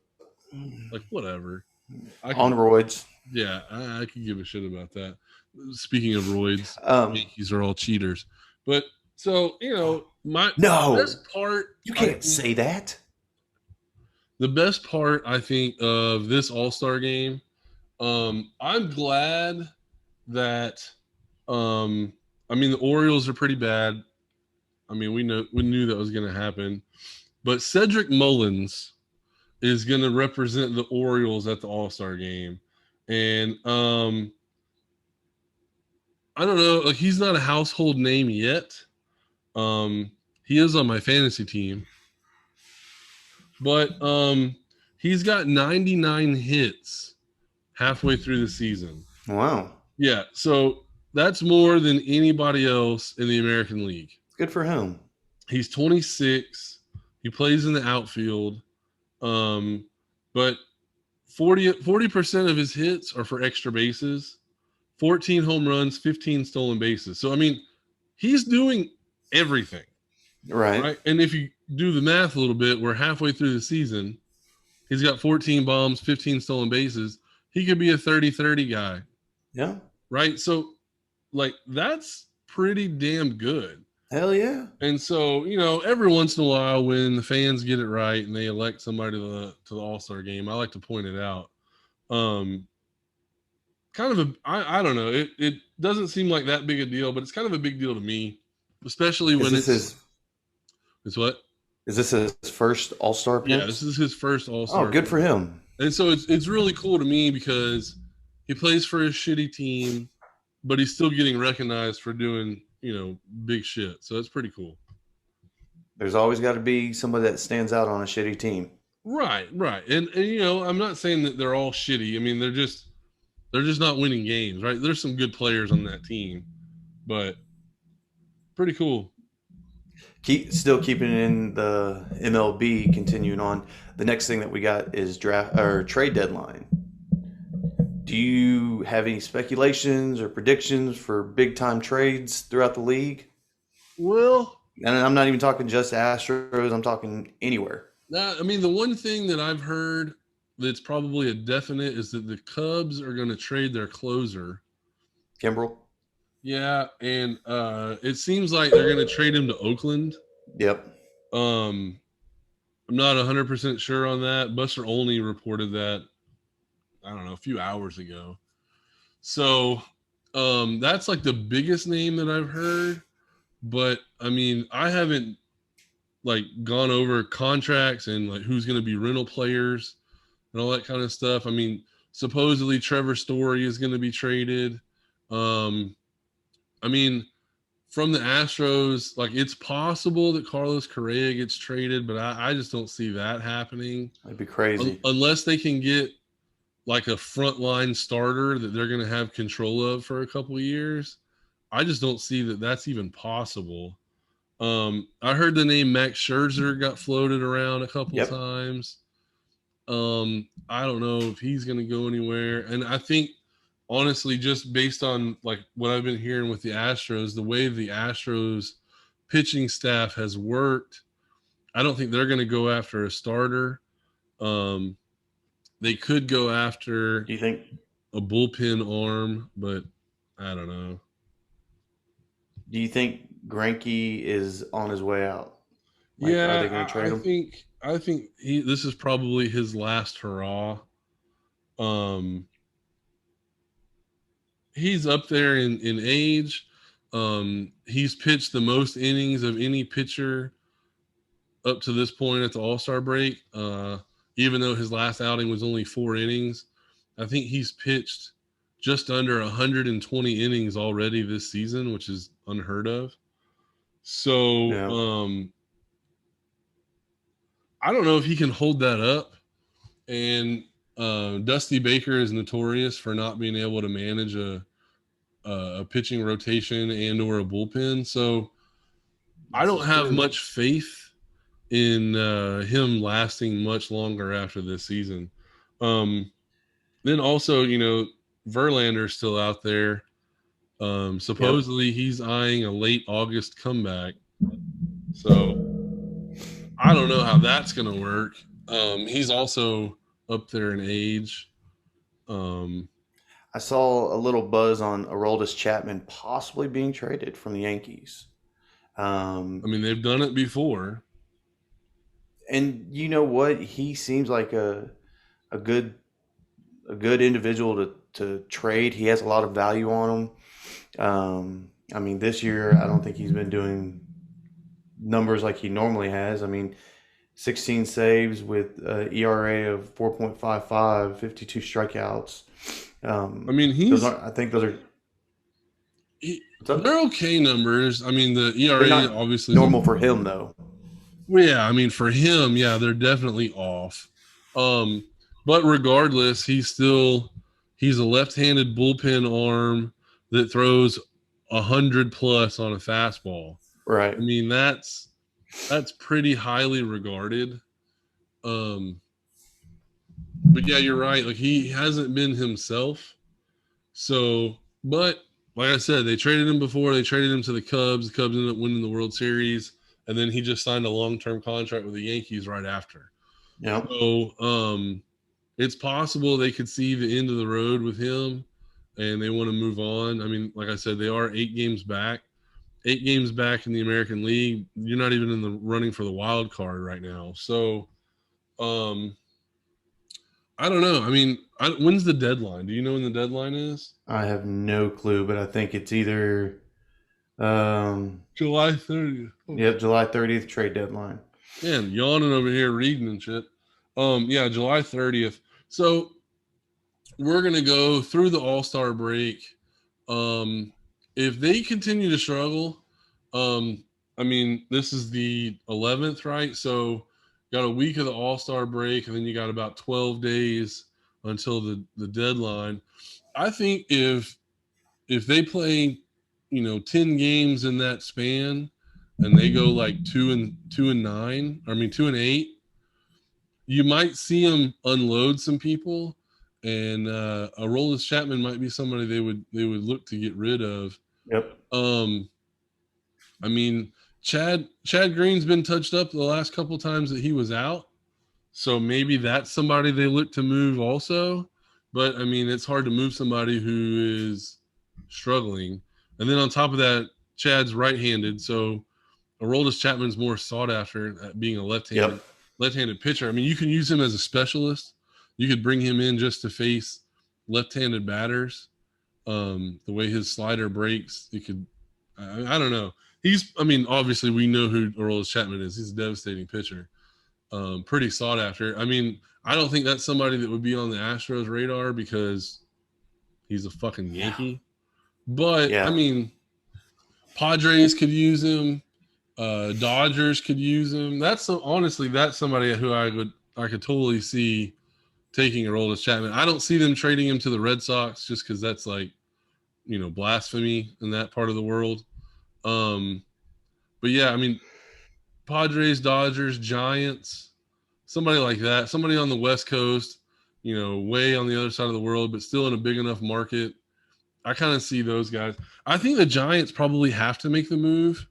B: Like, whatever. I
A: On
B: could,
A: roids.
B: yeah, I could give a shit about that. Speaking of roids,
A: Um,
B: Yankees are all cheaters. But so, my the
A: no,
B: best part,
A: you
B: I
A: can't
B: think,
A: say that.
B: the best part, I think, of this All Star game, I'm glad that, um, I mean, the Orioles are pretty bad. I mean, we knew that was going to happen, but Cedric Mullins is going to represent the Orioles at the All Star game, and I don't know, like, he's not a household name yet. Um, he is on my fantasy team, but he's got 99 hits halfway through the season.
A: Wow.
B: Yeah, so that's more than anybody else in the American League.
A: Good for him.
B: He's 26. He plays in the outfield. Um, but 40% of his hits are for extra bases, 14 home runs, 15 stolen bases. So, I mean, he's doing everything,
A: Right.
B: right? And if you do the math a little bit, we're halfway through the season. He's got 14 bombs, 15 stolen bases. He could be a 30-30 guy,
A: Yeah.
B: right? So, like, that's pretty damn good.
A: Hell yeah.
B: And so, every once in a while when the fans get it right and they elect somebody to the All-Star game, I like to point it out. Um, kind of I don't know. It doesn't seem like that big a deal, but it's kind of a big deal to me, especially
A: Is
B: when
A: this his
B: it's what?
A: is this his first All-Star
B: Yeah, this
A: appearance?
B: is his first
A: Oh,
B: All-Star
A: good for
B: appearance.
A: him.
B: And so it's really cool to me because he plays for a shitty team, but he's still getting recognized for doing, big shit. So it's pretty cool.
A: There's always got to be somebody that stands out on a shitty team.
B: Right, right. And I'm not saying that they're all shitty. I mean, they're just not winning games, right? There's some good players on that team, but pretty cool.
A: Still keeping it in the MLB. Continuing on, the next thing that we got is draft or trade deadline. Do you have any speculations or predictions for big time trades throughout the league?
B: Well,
A: And I'm not even talking just Astros. I'm talking anywhere.
B: I mean, the one thing that I've heard that's probably a definite is that the Cubs are going to trade their closer.
A: Kimbrel.
B: Yeah, and it seems like they're going to trade him to Oakland.
A: Yep.
B: I'm not 100% sure on that. Buster Olney reported that, I don't know, a few hours ago. So that's like the biggest name that I've heard. But I mean, I haven't like gone over contracts and like who's going to be rental players and all that kind of stuff. I mean, supposedly Trevor Story is going to be traded. I mean, from the Astros, like it's possible that Carlos Correa gets traded, but I just don't see that happening
A: That'd be crazy.
B: unless they can get like a frontline starter that they're going to have control of for a couple of years. I just don't see that that's even possible. I heard the name Max Scherzer got floated around a couple
A: Yep.
B: times. I don't know if he's going to go anywhere. And I think, honestly, just based on like what I've been hearing with the Astros, the way the Astros pitching staff has worked, I don't think they're going to go after a starter. They could go after
A: Do you think?
B: a bullpen arm, but I don't know.
A: Do you think Greinke is on his way out? Like, are they going
B: Yeah,
A: to
B: I,
A: trade
B: I
A: him?
B: think I think this is probably his last hurrah. Um, he's up there in age. He's pitched the most innings of any pitcher up to this point at the All-Star break. Even though his last outing was only 4 innings, I think he's pitched just under 120 innings already this season, which is unheard of. So
A: Yeah.
B: I don't know if he can hold that up. And Dusty Baker is notorious for not being able to manage a pitching rotation and or a bullpen. So I
A: This
B: don't
A: is
B: have
A: true.
B: much faith in him lasting much longer after this season. Um, then also, Verlander's still out there.
A: Yep.
B: Supposedly he's eyeing a late August comeback. So I don't know how that's going to work. He's also up there in age. Um,
A: I saw a little buzz on Aroldis Chapman possibly being traded from the Yankees.
B: I mean, they've done it before.
A: And you know what? He seems like a good a good individual to trade. He has a lot of value on him. I mean, this year I don't think he's been doing numbers like he normally has. I mean, 16 saves with ERA of 4.55, 52 strikeouts.
B: I mean,
A: Those aren't. I think those are. What's up?
B: they're okay numbers. I mean, the
A: They're
B: ERA
A: not
B: obviously is
A: normal for him though.
B: well, yeah. I mean, for him, yeah, they're definitely off. But regardless, he's still He's a left-handed bullpen arm that throws 100 plus on a fastball. I
A: Right.
B: mean, that's pretty highly regarded. Um, but yeah, you're right. Like he hasn't been himself. So, but like I said, they traded him before. They traded him to the Cubs. The Cubs ended up winning the World Series, and then he just signed a long-term contract with the Yankees right after.
A: Yep.
B: So, it's possible they could see the end of the road with him, and they want to move on. I mean, like I said, they are 8 games back. 8 games back in the American League. You're not even in the running for the wild card right now. So, um, I don't know. I mean, when's the deadline? Do you know when the deadline is?
A: I have no clue, but I think it's either
B: July 30th. Oh,
A: yep, July 30th trade deadline.
B: man, yawning over here reading and shit. Yeah, July 30th. So we're gonna go through the All-Star break. Um, if they continue to struggle, um, I mean, this is the 11th, right? So got a week of the All-Star break, and then you got about 12 days until the deadline. I think if they play, 10 games in that span, and they go like 2-9, I mean 2-8, you might see them unload some people, and Aroldis Chapman might be somebody they would look to get rid of.
A: Yep.
B: Um, I mean, Chad Green's been touched up the last couple times that he was out, so maybe that's somebody they look to move also. But I mean, it's hard to move somebody who is struggling, and then on top of that, Chad's right-handed, so Aroldis Chapman's more sought after at being a left-handed
A: Yep.
B: left-handed pitcher. I mean, you can use him as a specialist. You could bring him in just to face left-handed batters. The way his slider breaks, you could. I don't know. I mean, obviously we know who Aroldis Chapman is. He's a devastating pitcher. Pretty sought after. I mean, I don't think that's somebody that would be on the Astros radar because he's a fucking
A: Yeah.
B: Yankee. But I
A: Yeah.
B: mean, Padres could use him. Dodgers could use him. Honestly, that's somebody who I could totally see taking a role as Chapman. I don't see them trading him to the Red Sox just because that's like blasphemy in that part of the world. Um, but yeah, I mean Padres, Dodgers, Giants, somebody like that, somebody on the West Coast, way on the other side of the world, but still in a big enough market. I kind of see those guys. I think the Giants probably have to make the move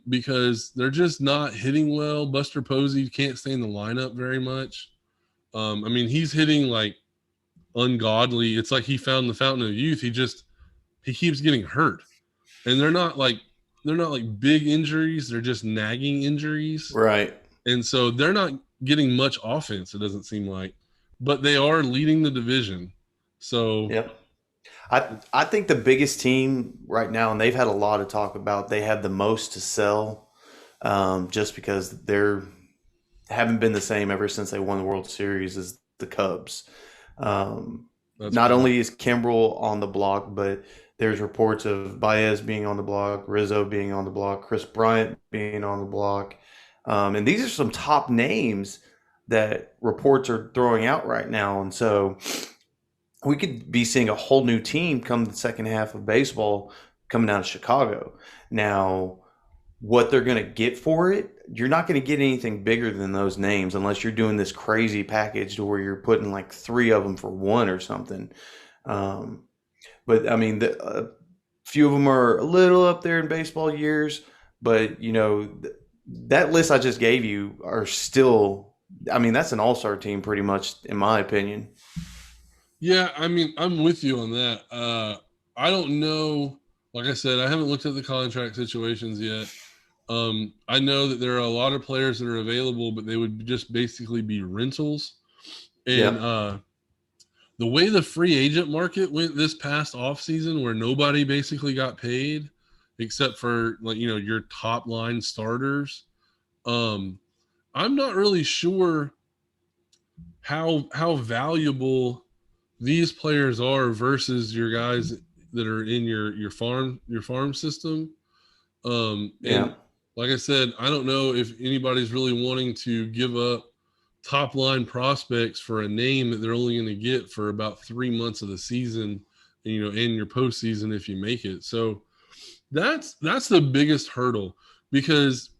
B: because they're just not hitting well. Buster Posey can't stay in the lineup very much. I mean, he's hitting like ungodly. It's like he found the fountain of youth. He keeps getting hurt, and they're not like big injuries. They're just nagging injuries,
A: Right.
B: and so they're not getting much offense. It doesn't seem like, but they are leading the division. So
A: Yep. I think the biggest team right now, and they've had a lot of talk about, they have the most to sell, just because they're haven't been the same ever since they won the World Series as the Cubs.
B: that's
A: Not
B: fair.
A: only is Kimbrel on the block, but there's reports of Baez being on the block, Rizzo being on the block, Chris Bryant being on the block. And these are some top names that reports are throwing out right now. And so we could be seeing a whole new team come the second half of baseball coming out of Chicago. Now, what they're going to get for it, you're not going to get anything bigger than those names unless you're doing this crazy package to where you're putting like three of them for one or something. Um, but I mean, a few of them are a little up there in baseball years, but that list I just gave you are still. I mean, that's an all-star team, pretty much, in my opinion.
B: Yeah, I mean, I'm with you on that. I don't know. Like I said, I haven't looked at the contract situations yet. I know that there are a lot of players that are available, but they would just basically be rentals. And
A: Yep.
B: the way the free agent market went this past offseason, where nobody basically got paid except for like your top line starters. Um, I'm not really sure how valuable these players are versus your guys that are in your farm system. And
A: Yeah.
B: like I said, I don't know if anybody's really wanting to give up top line prospects for a name that they're only going to get for about 3 months of the season, and your postseason if you make it. So that's the biggest hurdle, because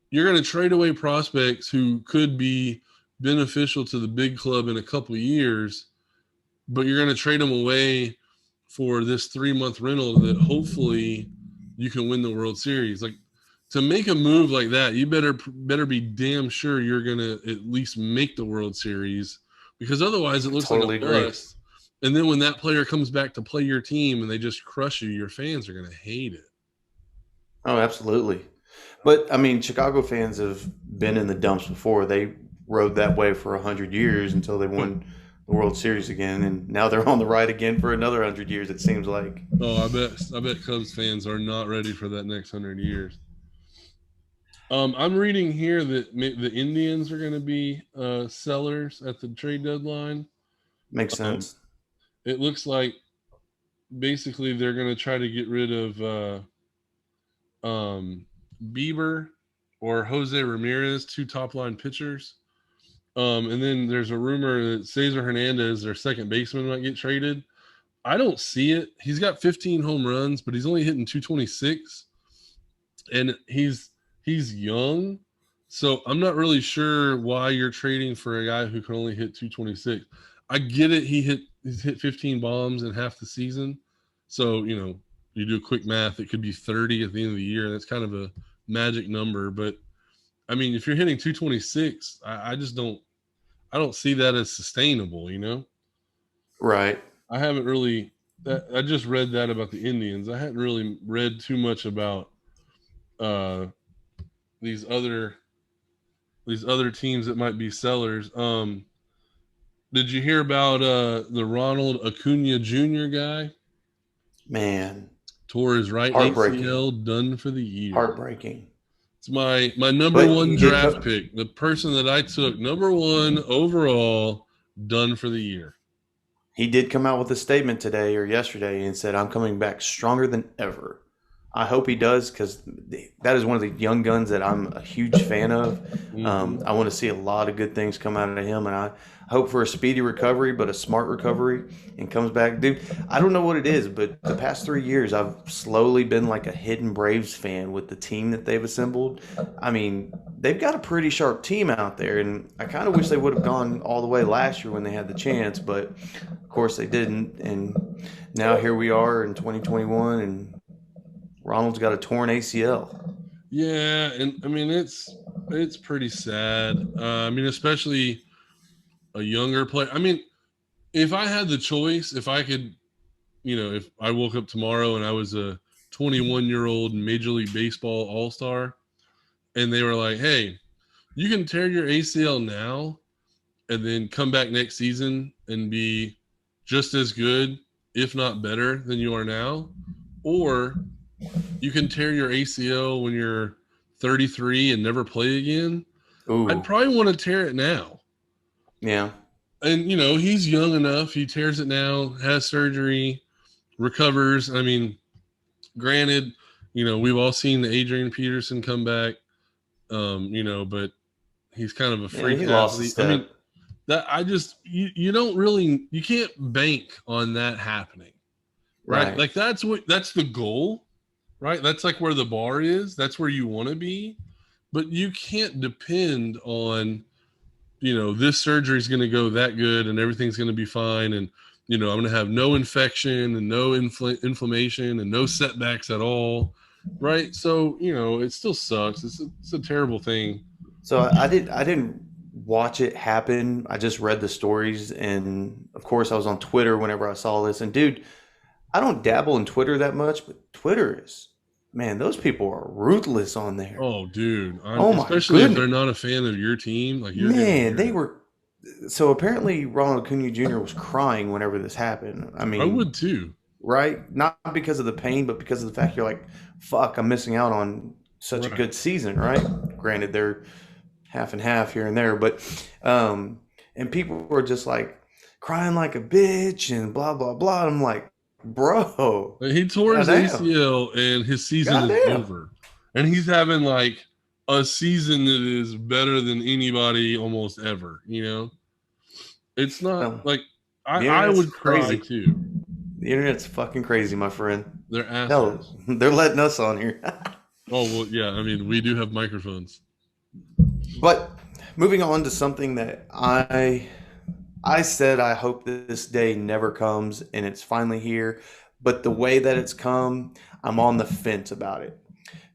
B: you're going to trade away prospects who could be beneficial to the big club in a couple of years, but you're going to trade them away for this 3 month rental that hopefully you can win the World Series. Like, to make a move like that, you better be damn sure you're going to at least make the World Series, because otherwise it looks like
A: Totally
B: a
A: agree.
B: bust. And then when that player comes back to play your team and they just crush you, your fans are going to hate it.
A: Oh, absolutely. But I mean, Chicago fans have been in the dumps before. They rode that way for 100 years until they won the World Series again, and now they're on the ride again for another 100 years. It seems like.
B: Oh, I bet Cubs fans are not ready for that next 100 years. I'm reading here that the Indians are going to be sellers at the trade deadline.
A: Makes
B: Um,
A: sense.
B: it looks like basically they're going to try to get rid of Bieber or Jose Ramirez, two top line pitchers. And then there's a rumor that Cesar Hernandez, their second baseman, might get traded. I don't see it. He's got 15 home runs, but he's only hitting 226, and he's young. So I'm not really sure why you're trading for a guy who can only hit 226. I get it. He's hit 15 bombs in half the season. So, you do quick math, it could be 30 at the end of the year. That's kind of a magic number. But I mean, if you're hitting 226, I don't see that as sustainable.
A: Right.
B: I haven't really, I just read that about the Indians. I hadn't really read too much about uh, these other teams that might be sellers. Did you hear about the Ronald Acuna Jr. guy?
A: Man,
B: Tore his right
A: heartbreaking.
B: ACL, done for the year.
A: Heartbreaking.
B: It's my number
A: But
B: one
A: he did
B: draft pick. The person that I took number one overall, done for the year.
A: he did come out with a statement today or yesterday and said, "I'm coming back stronger than ever." I hope he does, because that is one of the young guns that I'm a huge fan of.
B: Mm-hmm.
A: I want to see a lot of good things come out of him, and I hope for a speedy recovery, but a smart recovery, and comes back. Dude, I don't know what it is, but the past 3 years, I've slowly been like a hidden Braves fan with the team that they've assembled. I mean, they've got a pretty sharp team out there, and I kind of wish they would have gone all the way last year when they had the chance, but of course they didn't. And now here we are in 2021, and Ronald's got a torn ACL.
B: Yeah, and I mean it's pretty sad. I mean, especially a younger player. I mean, if I had the choice, if I could, if I woke up tomorrow and I was a 21-year-old Major League Baseball All-Star, and they were like, "Hey, you can tear your ACL now, and then come back next season and be just as good, if not better, than you are now, or you can tear your ACL when you're 33 and never play again." I'd
A: Ooh,
B: probably want to tear it now.
A: yeah.
B: And he's young enough. He tears it now, has surgery, recovers. I mean, granted, we've all seen the Adrian Peterson come back, but he's kind of a
A: Yeah,
B: freak
A: he lost a
B: athlete. I mean,
A: step.
B: that I just you don't really, you can't bank on that happening, right?
A: Right.
B: Like that's the goal, right? That's like where the bar is. That's where you want to be, but you can't depend on this surgery is going to go that good and everything's going to be fine, and I'm going to have no infection and no inflammation and no setbacks at all, right? So it still sucks. It's a terrible thing.
A: So I didn't watch it happen. I just read the stories, and of course I was on Twitter whenever I saw this. And dude, I don't dabble in Twitter that much, but Twitter is, man, those people are ruthless on there.
B: Oh, dude,
A: Oh my
B: especially if
A: goodness.
B: they're not a fan of your team, like you're going to
A: Man,
B: hear
A: they
B: it.
A: were so apparently Ronald Acuna Jr. was crying whenever this happened. I
B: I
A: mean,
B: would too.
A: right? Not because of the pain, but because of the fact you're like, fuck, I'm missing out on such a
B: Right.
A: good season, right? Granted, they're half and half here and there, but and people were just like crying like a bitch and blah blah blah. I'm like, bro,
B: He tore his
A: goddamn,
B: ACL and his season is
A: goddamn.
B: over, and he's having like a season that is better than anybody almost ever. It's not
A: Well,
B: like
A: the
B: I
A: internet's
B: would cry
A: crazy.
B: too.
A: The internet's fucking crazy, my friend.
B: They're
A: Hell,
B: assholes.
A: they're letting us on here.
B: Oh well, yeah. I mean, we do have microphones.
A: But moving on to something that I said I hope that this day never comes and it's finally here, but the way that it's come, I'm on the fence about it.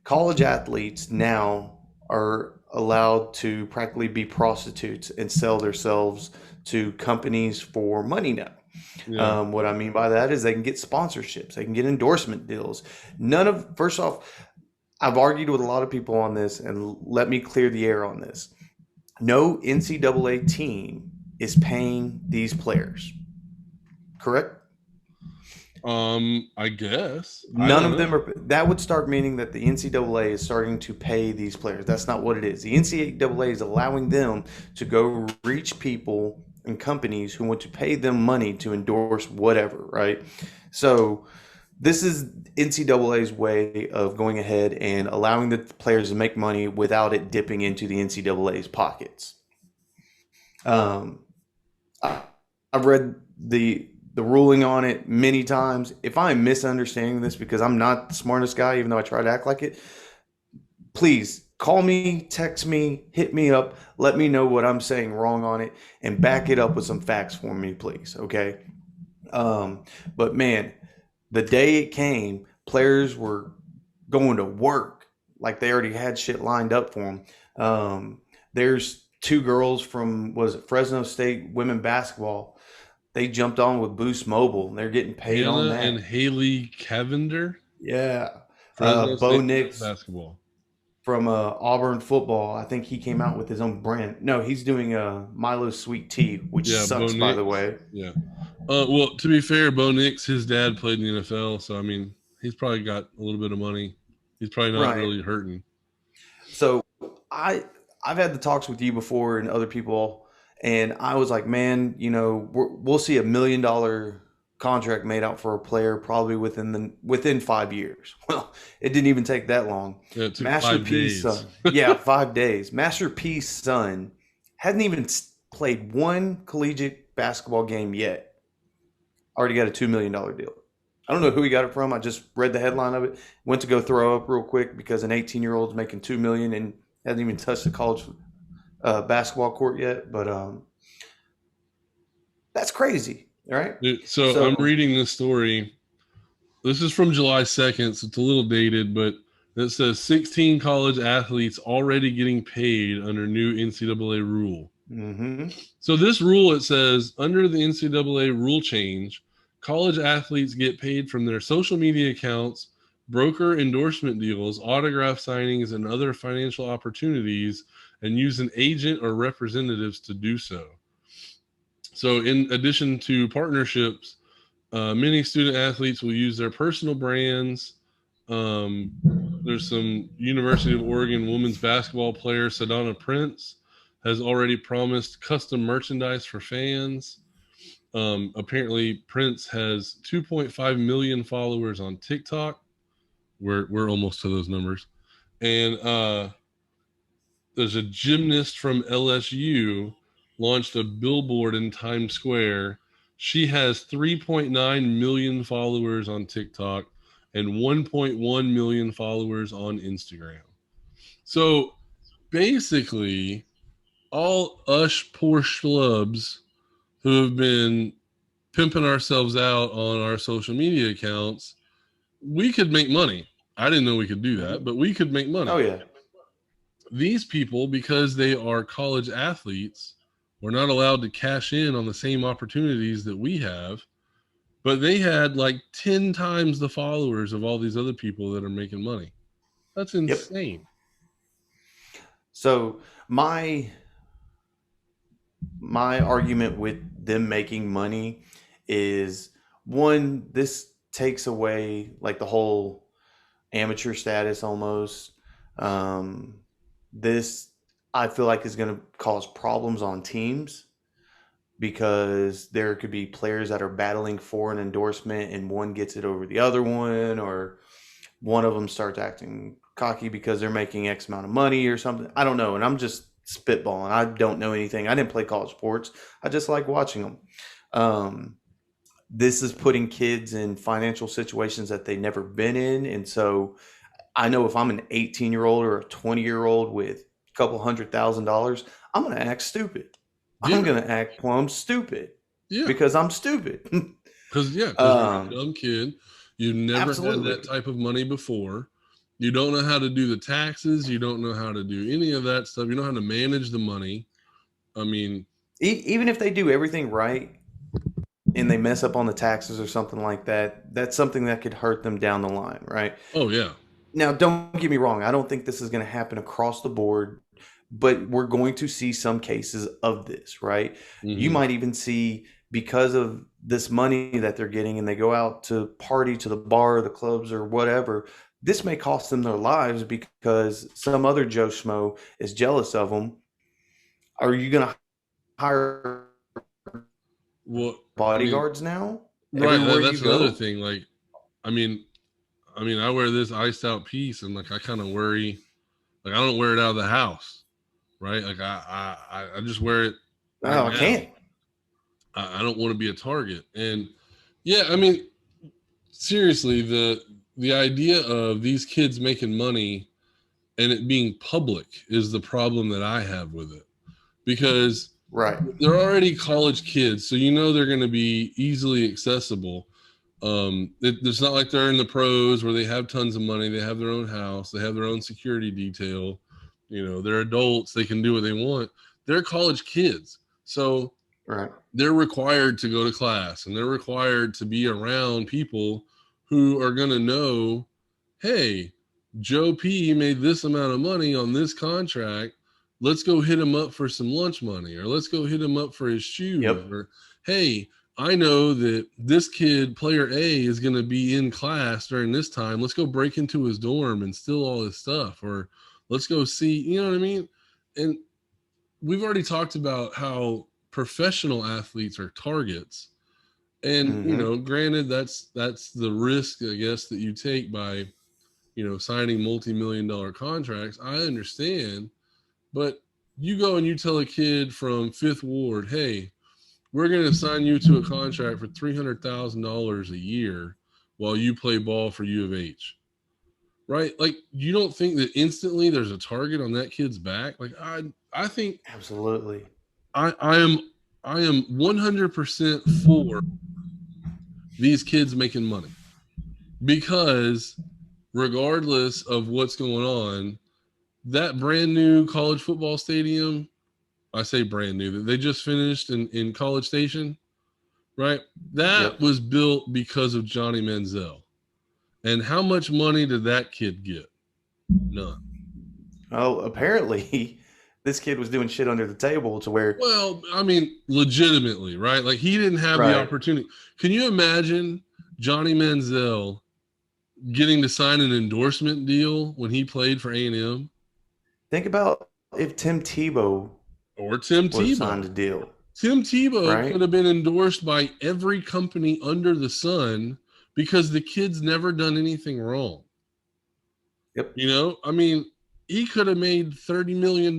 A: College athletes now are allowed to practically be prostitutes and sell themselves to companies for money now.
B: Yeah.
A: What I mean by that is they can get sponsorships, they can get endorsement deals. First off, I've argued with a lot of people on this, and let me clear the air on this. No NCAA team is paying these players, correct?
B: I guess I
A: None
B: don't
A: of them
B: know.
A: are. That would start meaning that the NCAA is starting to pay these players. That's not what it is. The NCAA is allowing them to go reach people and companies who want to pay them money to endorse whatever, right? So this is NCAA's way of going ahead and allowing the players to make money without it dipping into the NCAA's pockets. Um, I, I've read the ruling on it many times. If I'm misunderstanding this because I'm not the smartest guy, even though I try to act like it, please call me, text me, hit me up, let me know what I'm saying wrong on it, and back it up with some facts for me, please. Okay. Um, but man, the day it came, players were going to work like they already had shit lined up for them. There's two girls from was it Fresno State women basketball. They jumped on with Boost Mobile. They're getting paid on
B: Hannah and
A: that.
B: Haley Cavender,
A: Yeah.
B: Fresno
A: Bo
B: State women's
A: Nix
B: basketball.
A: from Auburn football. I think he came out with his own brand. No, he's doing a Milo Sweet Tea, which
B: Yeah, Bo
A: sucks, by the
B: Nix.
A: way.
B: Yeah. Well, to be fair, Bo Nix, his dad played in the NFL, so I mean, he's probably got a little bit of money. He's probably not
A: Right.
B: really hurting.
A: So I I've had the talks with you before and other people, and I was like, man, we'll see $1 million contract made out for a player probably within 5 years. Well, it didn't even take that long.
B: Yeah, it took
A: Master
B: 5 days.
A: P's son, yeah, 5 days. Master P's son hasn't even played one collegiate basketball game yet. Already got a $2 million deal. I don't know who he got it from. I just read the headline of it. Went to go throw up real quick because an 18-year-old's making 2 million and hasn't even touched the college basketball court yet. But that's crazy, all right?
B: So I'm
A: So,
B: reading this story. This is from July 2nd, so it's a little dated, but it says 16 college athletes already getting paid under new NCAA rule.
A: mm-hmm.
B: So this rule, it says, under the NCAA rule change, college athletes get paid from their social media accounts, broker endorsement deals, autograph signings, and other financial opportunities, and use an agent or representatives to do so. So, in addition to partnerships, many student athletes will use their personal brands. Um, there's some University of Oregon women's basketball player, Sadonna Prince, has already promised custom merchandise for fans. Apparently, Prince has 2.5 million followers on TikTok. We're almost to those numbers. And there's a gymnast from LSU launched a billboard in Times Square. She has 3.9 million followers on TikTok and 1.1 million followers on Instagram. So basically, all us poor schlubs who have been pimping ourselves out on our social media accounts, we could make money. I didn't know we could do
A: Mm-hmm.
B: that, but we could make
A: Oh
B: money.
A: yeah.
B: These people, because they are college athletes, were not allowed to cash in on the same opportunities that we have, but they had like 10 times the followers of all these other people that are making money. That's
A: Yep.
B: insane.
A: So my argument with them making money is one, this takes away like the whole amateur status almost. Um, this I feel like is going to cause problems on teams because there could be players that are battling for an endorsement and one gets it over the other one, or one of them starts acting. cocky because they're making X amount of money or something. I don't know. And I'm just spitballing. I don't know anything. I didn't play college sports. I just like watching them. Um, this is putting kids in financial situations that they've never been in. And so I know if I'm an 18-year-old or a 20-year-old with a couple $100,000, I'm going to act stupid. I'm
B: Yeah,
A: going to act plumb stupid
B: yeah.
A: because I'm stupid.
B: Because you're a
A: um,
B: dumb kid. You never had that
A: absolutely.
B: type of money before. You don't know how to do the taxes. You don't know how to do any of that stuff. You know how to manage the money. I mean,
A: Even if they do everything right and they mess up on the taxes or something like that, that's something that could hurt them down the line, right?
B: oh yeah.
A: Now, don't get me wrong. I don't think this is going to happen across the board, but we're going to see some cases of this, right? You
B: Hmm.
A: might even see because of this money that they're getting and they go out to party to the bar, the clubs, or whatever. This may cost them their lives because some other Joe Schmo is jealous of them. Are you going to hire
B: Well, I mean,
A: bodyguards now
B: right.
A: everywhere you
B: That's another
A: go?
B: thing. Like, I mean, I wear this iced out piece, and like, I kind of worry. Like, I don't wear it out of the house, right? Like, I just wear it right
A: Oh, I
B: now.
A: can't.
B: I don't want to be a target, and yeah, I mean, seriously, the idea of these kids making money and it being public is the problem that I have with it, because
A: Right.
B: they're already college kids, so you know they're going to be easily accessible. It's not like they're in the pros where they have tons of money, they have their own house, they have their own security detail. You know, they're adults, they can do what they want. They're college kids, so
A: Right.
B: they're required to go to class and they're required to be around people who are going to know, hey, Joe P made this amount of money on this contract. Let's go hit him up for some lunch money, or let's go hit him up for his shoes.
A: Yep.
B: Or, hey, I know that this kid, player A, is going to be in class during this time. Let's go break into his dorm and steal all his stuff. Or let's go see, you know what I mean? And we've already talked about how professional athletes are targets. And, you
A: Mm-hmm.
B: know, granted, that's the risk, I guess, that you take by, you know, signing multi-million-dollar contracts. I understand, but you go and you tell a kid from Fifth Ward, hey, we're going to sign you to a contract for $300,000 a year while you play ball for U of H, right? Like, you don't think that instantly there's a target on that kid's back? Like, I think
A: Absolutely.
B: I am I am 100% for these kids making money, because regardless of what's going on, that brand new college football stadium, I say brand new, that they just finished in College Station, right? That
A: Yep.
B: was built because of Johnny Manziel. And how much money did that kid get? None.
A: Oh, apparently this kid was doing shit under the table to where,
B: Well, I mean, legitimately, right? Like, he didn't have the
A: right.
B: opportunity. Can you imagine Johnny Manziel getting to sign an endorsement deal when he played for A&M?
A: Think about if Tim Tebow
B: Or Tim
A: would have signed
B: Tebow.
A: a deal,
B: Tim Tebow could
A: right?
B: have been endorsed by every company under the sun because the kid's never done anything wrong.
A: Yep.
B: You know, I mean, he could have made $30 million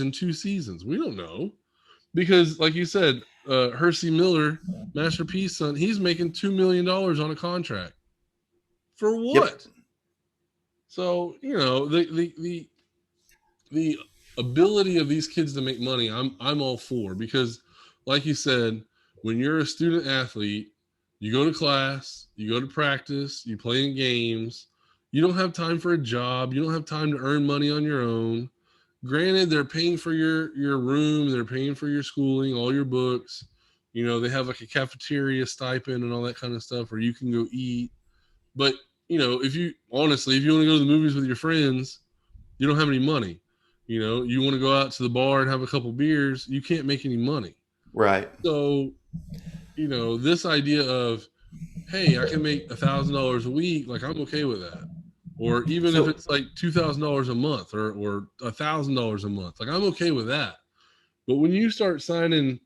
B: in 2 seasons. We don't know, because, like you said, Hersey Miller, Masterpiece son, he's making $2 million on a contract. For
A: Yep.
B: what? So, you know, the ability of these kids to make money, I'm all for, because, like you said, when you're a student athlete, you go to class, you go to practice, you play in games, you don't have time for a job, you don't have time to earn money on your own. Granted, they're paying for your room, they're paying for your schooling, all your books. You know, they have like a cafeteria stipend and all that kind of stuff where you can go eat. But, you know, if you honestly, if you want to go to the movies with your friends, you don't have any money. You know, you want to go out to the bar and have a couple beers, you can't make any money.
A: Right.
B: So, you know, this idea of, hey, I can make $1,000 a week, like, I'm okay with that. Or even if
A: So,
B: it's like $2,000 a month, or $1,000 a month, like, I'm okay with that. But when you start signing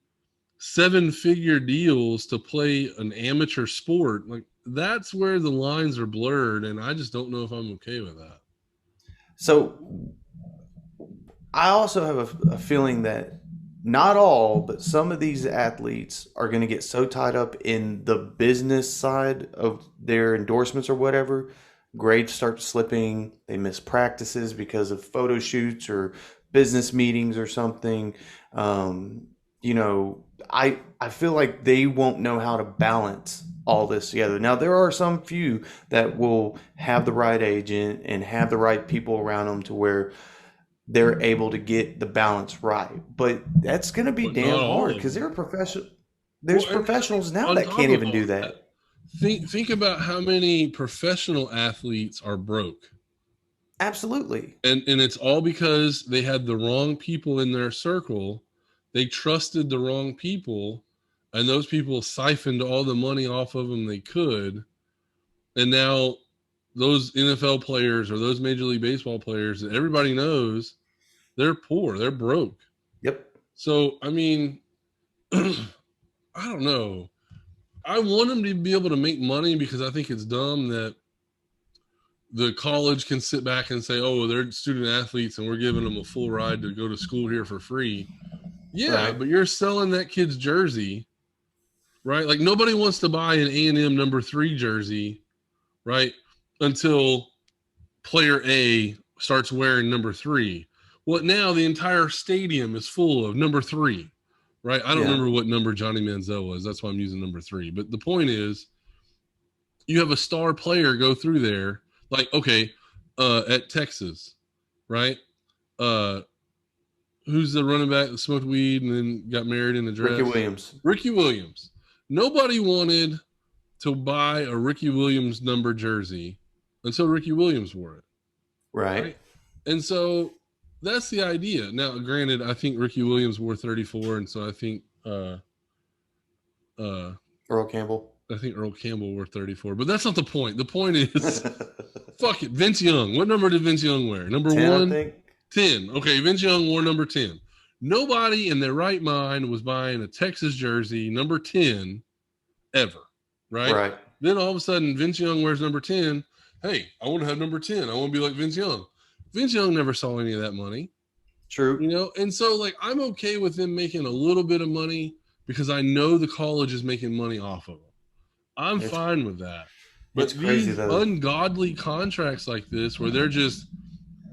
B: 7-figure deals to play an amateur sport, like, that's where the lines are blurred, and I just don't know if I'm okay with that.
A: So I also have a feeling that not all, but some of these athletes are going to get so tied up in the business side of their endorsements or whatever. Grades start slipping. They miss practices because of photo shoots or business meetings or something. Um, I feel like they won't know how to balance all this together. Now, there are some few that will have the right agent and have the right people around them to where they're able to get the balance right. But that's going to be
B: but not
A: damn
B: all
A: hard
B: of
A: because
B: them.
A: there are professional. There's
B: Well, and I mean,
A: professionals now
B: on
A: that
B: top
A: can't
B: of
A: even
B: all
A: do
B: that,
A: that.
B: think about how many professional athletes are broke.
A: Absolutely.
B: And it's all because they had the wrong people in their circle. They trusted the wrong people, and those people siphoned all the money off of them they could. And now those NFL players or those Major League Baseball players that everybody knows, they're poor, they're broke.
A: Yep.
B: So, I mean, I don't know. I want them to be able to make money because I think it's dumb that the college can sit back and say, "Oh, they're student athletes, and we're giving them a full ride to go to school here for free." Yeah,
A: Right.
B: but you're selling that kid's jersey, right? Like nobody wants to buy an A&M number 3 jersey, right? Until player A starts wearing number 3. Well, now the entire stadium is full of number 3, right? I don't
A: Yeah.
B: remember what number Johnny Manziel was. That's why I'm using number 3. But the point is, you have a star player go through there, like okay, at Texas, right? Uh, who's the running back that smoked weed and then got married in a
A: Ricky
B: dress?
A: Williams.
B: Ricky Williams. Nobody wanted to buy a Ricky Williams number jersey until Ricky Williams wore it,
A: Right.
B: right? And so that's the idea. Now, granted, I think Ricky Williams wore 34, and so uh,
A: Earl Campbell.
B: I think Earl Campbell wore 34, but that's not the point. The point is, fuck it, Vince Young. What number did Vince Young wear? Number
A: 10, I
B: one,
A: think.
B: 10. Okay, Vince Young wore number 10. Nobody in their right mind was buying a Texas jersey number 10 ever, right?
A: Right.
B: Then all of a sudden, Vince Young wears number 10. Hey, I want to have number 10. I want to be like Vince Young. Vince Young never saw any of that money,
A: True.
B: And so, like, I'm okay with them making a little bit of money because I know the college is making money off of them. I'm
A: It's
B: fine with that.
A: it's
B: But
A: crazy
B: these
A: though.
B: ungodly contracts like this, where they're just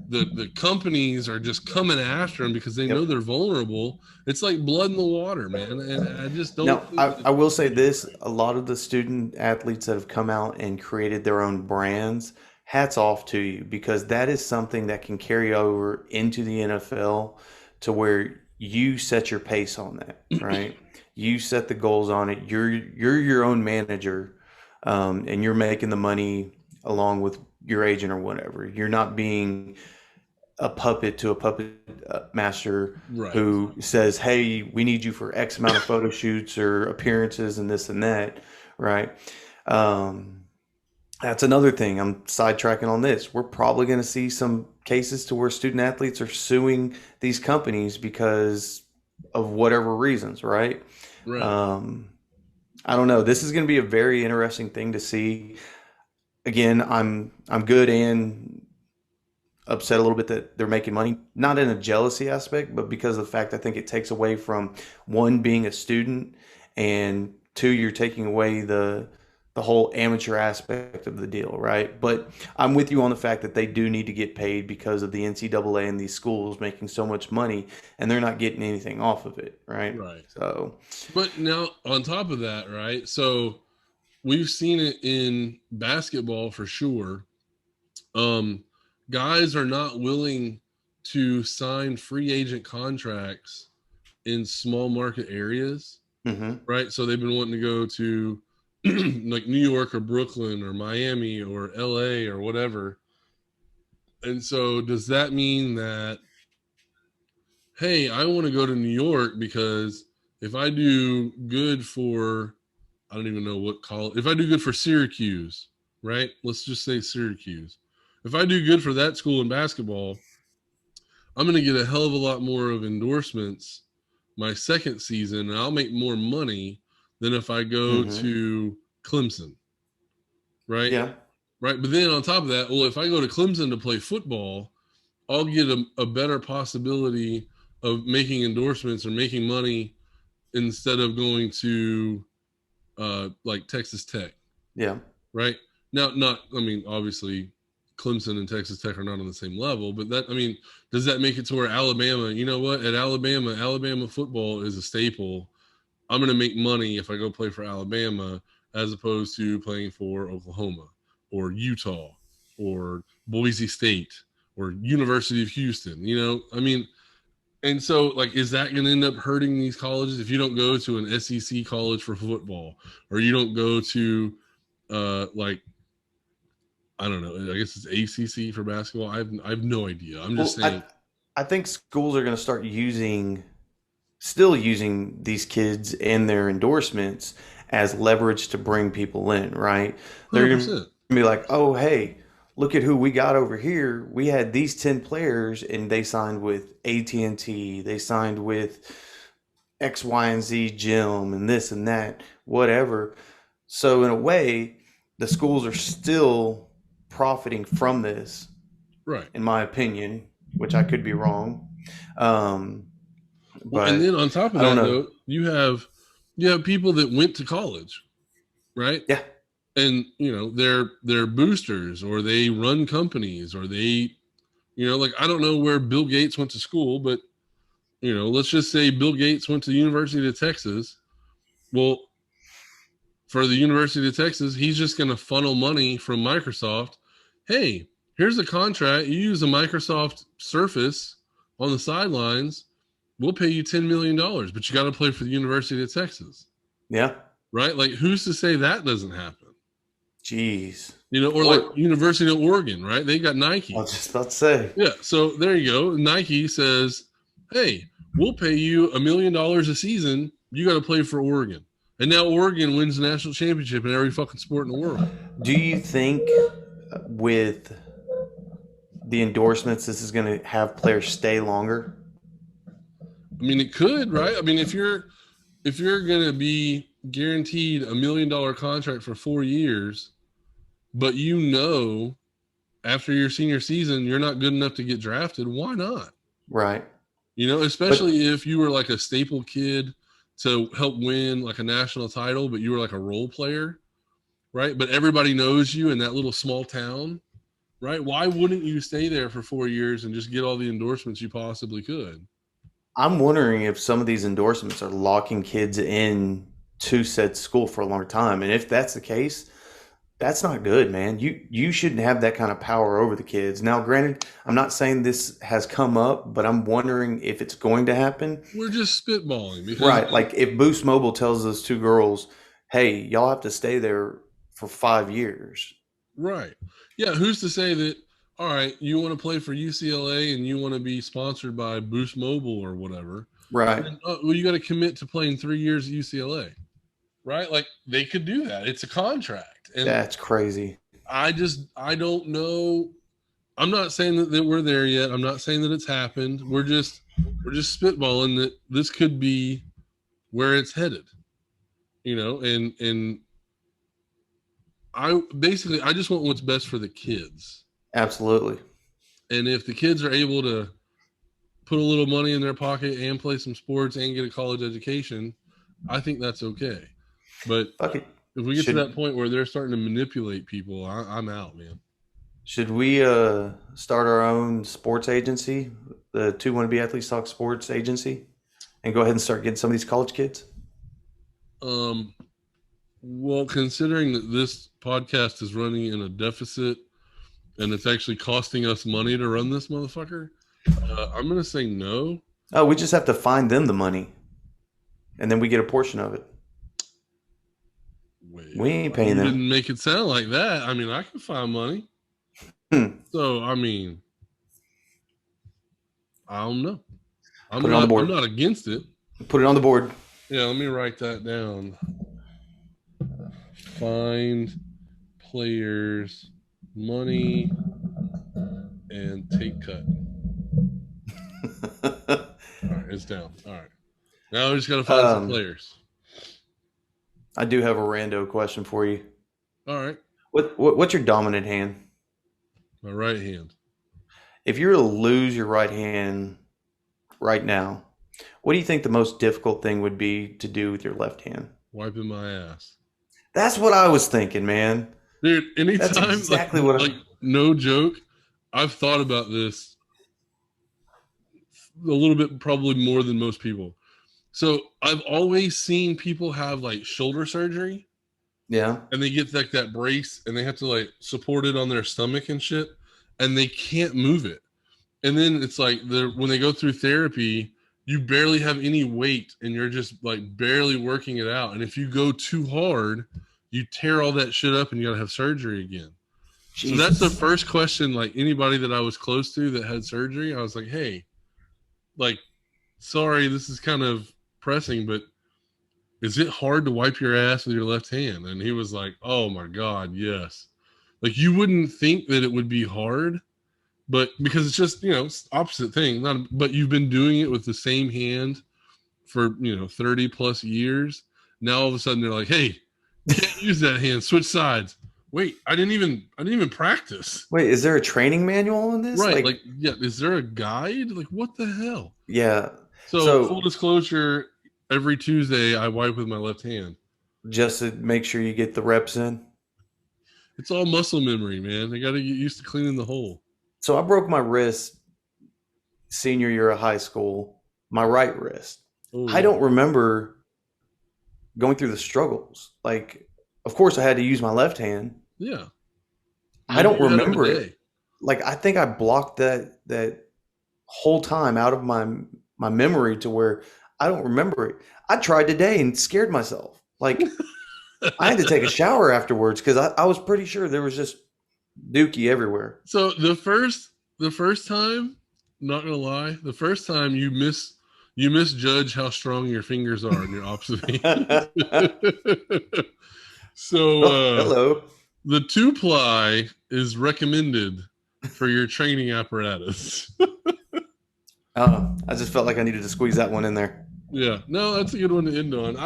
B: the companies are just coming after them because they know
A: Yep.
B: they're vulnerable. It's like blood in the water, man. And I just don't
A: Now,
B: think
A: I
B: that.
A: will say this, a lot of the student athletes that have come out and created their own brands, hats off to you because that is something that can carry over into the NFL to where you set your pace on that, right? You set the goals on it. You're your own manager, and you're making the money along with your agent or whatever. You're not being a puppet to a puppet master
B: Right.
A: who says, "Hey, we need you for X amount of photo shoots or appearances and this and that," right? Um, that's another thing. I'm sidetracking on this. We're probably going to see some cases to where student athletes are suing these companies because of whatever reasons, right?
B: Right.
A: Um, I don't know. This is going to be a very interesting thing to see. Again, I'm good and upset a little bit that they're making money, not in a jealousy aspect, but because of the fact I think it takes away from one being a student and two you're taking away the whole amateur aspect of the deal, right? But I'm with you on the fact that they do need to get paid because of the NCAA and these schools making so much money and they're not getting anything off of it, right?
B: Right.
A: So,
B: But now on top of that, right? So we've seen it in basketball for sure. Um, Guys are not willing to sign free agent contracts in small market areas,
A: mhm.
B: right? So they've been wanting to go to like New York or Brooklyn or Miami or LA or whatever. And so does that mean that, hey, I want to go to New York because if I do good for, I don't even know what college, if I do good for Syracuse, right? Let's just say Syracuse. If I do good for that school in basketball, I'm going to get a hell of a lot more of endorsements my second season, and I'll make more money than if I go
A: Mhm.
B: to Clemson, right?
A: Yeah.
B: Right. But then on top of that, well, if I go to Clemson to play football, I'll get a better possibility of making endorsements or making money instead of going to like Texas Tech,
A: Yeah.
B: right? Now, not, I mean, obviously, Clemson and Texas Tech are not on the same level, but that, I mean, does that make it to where Alabama, you know what, at Alabama, Alabama football is a staple. I'm going to make money if I go play for Alabama as opposed to playing for Oklahoma or Utah or Boise State or University of Houston. You know, I mean, and so like, is that going to end up hurting these colleges if you don't go to an SEC college for football or you don't go to like I don't know. I guess it's ACC for basketball. I have no idea. I'm just
A: Well, I
B: saying.
A: I think schools are going to start still using these kids and their endorsements as leverage to bring people in, right? They're going to
B: 100%.
A: be like, "Oh, hey, look at who we got over here. We had these 10 players and they signed with AT&T, they signed with X, Y, and Z gym and this and that, whatever." So in a way, the schools are still profiting from this,
B: Right.
A: in my opinion, which I could be wrong. Um,
B: Well, and then
A: but
B: on top of
A: I don't
B: that,
A: know.
B: though, you have people that went to college, right?
A: Yeah,
B: And they're boosters or they run companies or like I don't know where Bill Gates went to school, but let's just say Bill Gates went to the University of Texas. Well, for the University of Texas, he's just going to funnel money from Microsoft. Hey, here's a contract. You use a Microsoft Surface on the sidelines. We'll pay you $10 million, but you got to play for the University of Texas,
A: yeah.
B: right? Like, who's to say that doesn't happen?
A: Jeez.
B: Or like
A: Or
B: University of Oregon, right? They got
A: I
B: Nike.
A: was just about to say,
B: Yeah. So there you go. Nike says, hey, we'll pay you $1 million a season. You got to play for Oregon. And now Oregon wins the national championship in every fucking sport in the world.
A: do you think with the endorsements, this is going to have players stay longer?
B: I mean, it could, right? I mean, if you're gonna be guaranteed $1 million contract for 4 years, but after your senior season you're not good enough to get drafted, why not?
A: Right. But
B: Especially if you were like a staple kid to help win like a national title, but you were like a role player, right? But everybody knows you in that little small town, right? Why wouldn't you stay there for 4 years and just get all the endorsements you possibly could?
A: I'm wondering if some of these endorsements are locking kids in to said school for a long time. And if that's the case, that's not good, man. You shouldn't have that kind of power over the kids. Now, granted, I'm not saying this has come up, but I'm wondering if it's going to happen.
B: We're just spitballing because
A: Right. Like if Boost Mobile tells those two girls, "Hey, y'all have to stay there for 5 years."
B: right. Yeah, who's to say that, all right, you want to play for UCLA and you want to be sponsored by Boost Mobile or whatever.
A: Right.
B: Then, well, you got to commit to playing 3 years at UCLA, right? Like they could do that. It's a contract. And
A: That's crazy.
B: I don't know. I'm not saying that we're there yet. I'm not saying that it's happened. We're just spitballing that this could be where it's headed, and I just want what's best for the kids.
A: Absolutely.
B: And if the kids are able to put a little money in their pocket and play some sports and get a college education, I think that's okay. But
A: Fuck it.
B: if we get to that
A: Should
B: point where they're starting to manipulate people, I'm out, man.
A: should we start our own sports agency, the Two Wannabe Athletes Talk Sports Agency, and go ahead and start getting some of these college kids?
B: Um, well, considering that this podcast is running in a deficit and it's actually costing us money to run this motherfucker, I'm gonna say no.
A: Oh, we just have to find them the money, and then we get a portion of it. We ain't
B: Well,
A: paying
B: you
A: them.
B: didn't make it sound like that. I mean, I can find money.
A: Hmm.
B: So, I mean, I don't know. I'm
A: Put it on the
B: not. I'm
A: board.
B: not against it.
A: Put it on the board.
B: Yeah, let me write that down. Find players money and take cut. All right, it's down. All right. Now we just got to find some players.
A: I do have a rando question for you.
B: All right.
A: What's your dominant hand?
B: My right hand.
A: If you were to lose your right hand right now, what do you think the most difficult thing would be to do with your left hand?
B: Wiping my ass.
A: That's what I was thinking, man.
B: Dude,
A: That's
B: anytime,
A: exactly what
B: like no joke, I've thought about this a little bit, probably more than most people. So I've always seen people have like shoulder surgery
A: yeah.
B: and they get like that brace and they have to like support it on their stomach and shit and they can't move it. And then it's like when they go through therapy, you barely have any weight and you're just like barely working it out. And if you go too hard, you tear all that shit up and you got to have surgery again. So that's the
A: Jesus.
B: first question. Like anybody that I was close to that had surgery, I was like, hey, like, sorry, this is kind of pressing, but is it hard to wipe your ass with your left hand? And he was like, oh my God, yes. Like you wouldn't think that it would be hard, but because it's just, it's opposite thing. But you've been doing it with the same hand for, 30 plus years. Now all of a sudden they're like, hey, you can't use that hand, switch sides. Wait, I didn't even practice.
A: Wait, is there a training manual on this?
B: Right. Like, yeah, is there a guide? Like, what the hell?
A: Yeah.
B: So, full
A: So
B: disclosure, every Tuesday I wipe with my left hand.
A: just to make sure you get the reps in.
B: It's all muscle memory, man. I got to get used to cleaning the hole.
A: So I broke my wrist senior year of high school, my right wrist.
B: Oh,
A: I don't remember going through the struggles. Like, of course, I had to use my left hand.
B: yeah.
A: I don't
B: Maybe you had a
A: remember it.
B: bidet.
A: Like, I think I blocked that whole time out of my memory to where I don't remember it. I tried today and scared myself. Like, I had to take a shower afterwards because I was pretty sure there was just dookie everywhere.
B: So the first time, not gonna lie, the first time you misjudge how strong your fingers are in your opposite hand. So
A: Oh, hello.
B: the 2-ply is recommended for your training apparatus.
A: I just felt like I needed to squeeze that one in there.
B: Yeah, no, that's a good one to end on.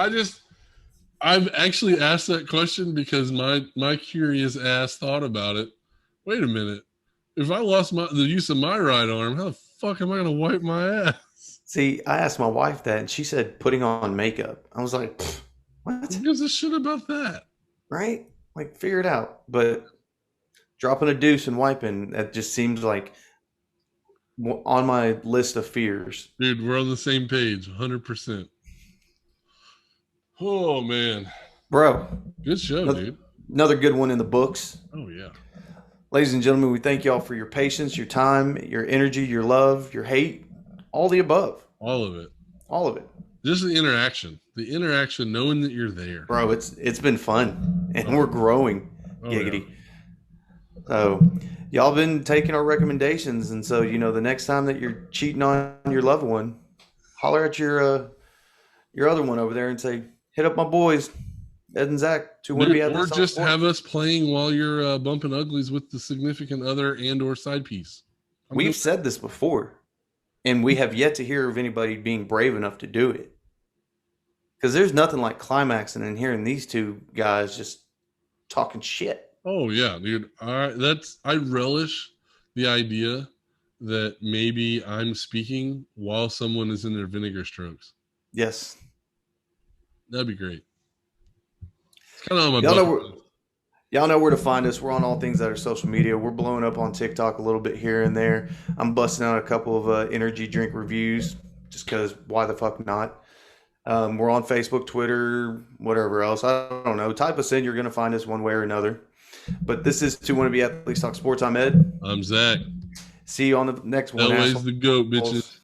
B: I've actually asked that question because my curious ass thought about it. Wait a minute. If I lost the use of my right arm, how the fuck am I gonna wipe my ass?
A: See, I asked my wife that, and she said putting on makeup. I was like, what?
B: Who gives a shit about that?
A: Right? Like, figure it out. But dropping a deuce and wiping, that just seems like on my list of fears.
B: Dude, we're on the same page, 100%. Oh man,
A: Bro,
B: good show, dude.
A: another good one in the books.
B: Oh yeah,
A: Ladies and gentlemen, we thank y'all for your patience, your time, your energy, your love, your hate, all the above.
B: all of it.
A: All of it.
B: Just the interaction, knowing that you're there.
A: Bro, it's been fun, and we're growing.
B: Oh,
A: Giggity.
B: yeah.
A: So, y'all been taking our recommendations, and so the next time that you're cheating on your loved one, holler at your other one over there and say, "Hit up my boys, Ed and Zach, to want to be at
B: Or
A: this."
B: just have us playing while you're bumping uglies with the significant other and or side piece.
A: We've said this before, and we have yet to hear of anybody being brave enough to do it. Because there's nothing like climaxing and hearing these two guys just talking shit.
B: Oh yeah, dude. I relish the idea that maybe I'm speaking while someone is in their vinegar strokes.
A: Yes.
B: That'd be great. It's kind of on my
A: Y'all know where to find us. We're on all things that are social media. We're blowing up on TikTok a little bit here and there. I'm busting out a couple of energy drink reviews just because why the fuck not? We're on Facebook, Twitter, whatever else. I don't know. Type us in. You're going to find us one way or another. But this is Two Wannabe Athletes Talk Sports. I'm Ed.
B: I'm Zach.
A: See you on the next one.
B: Always the GOAT, bitches.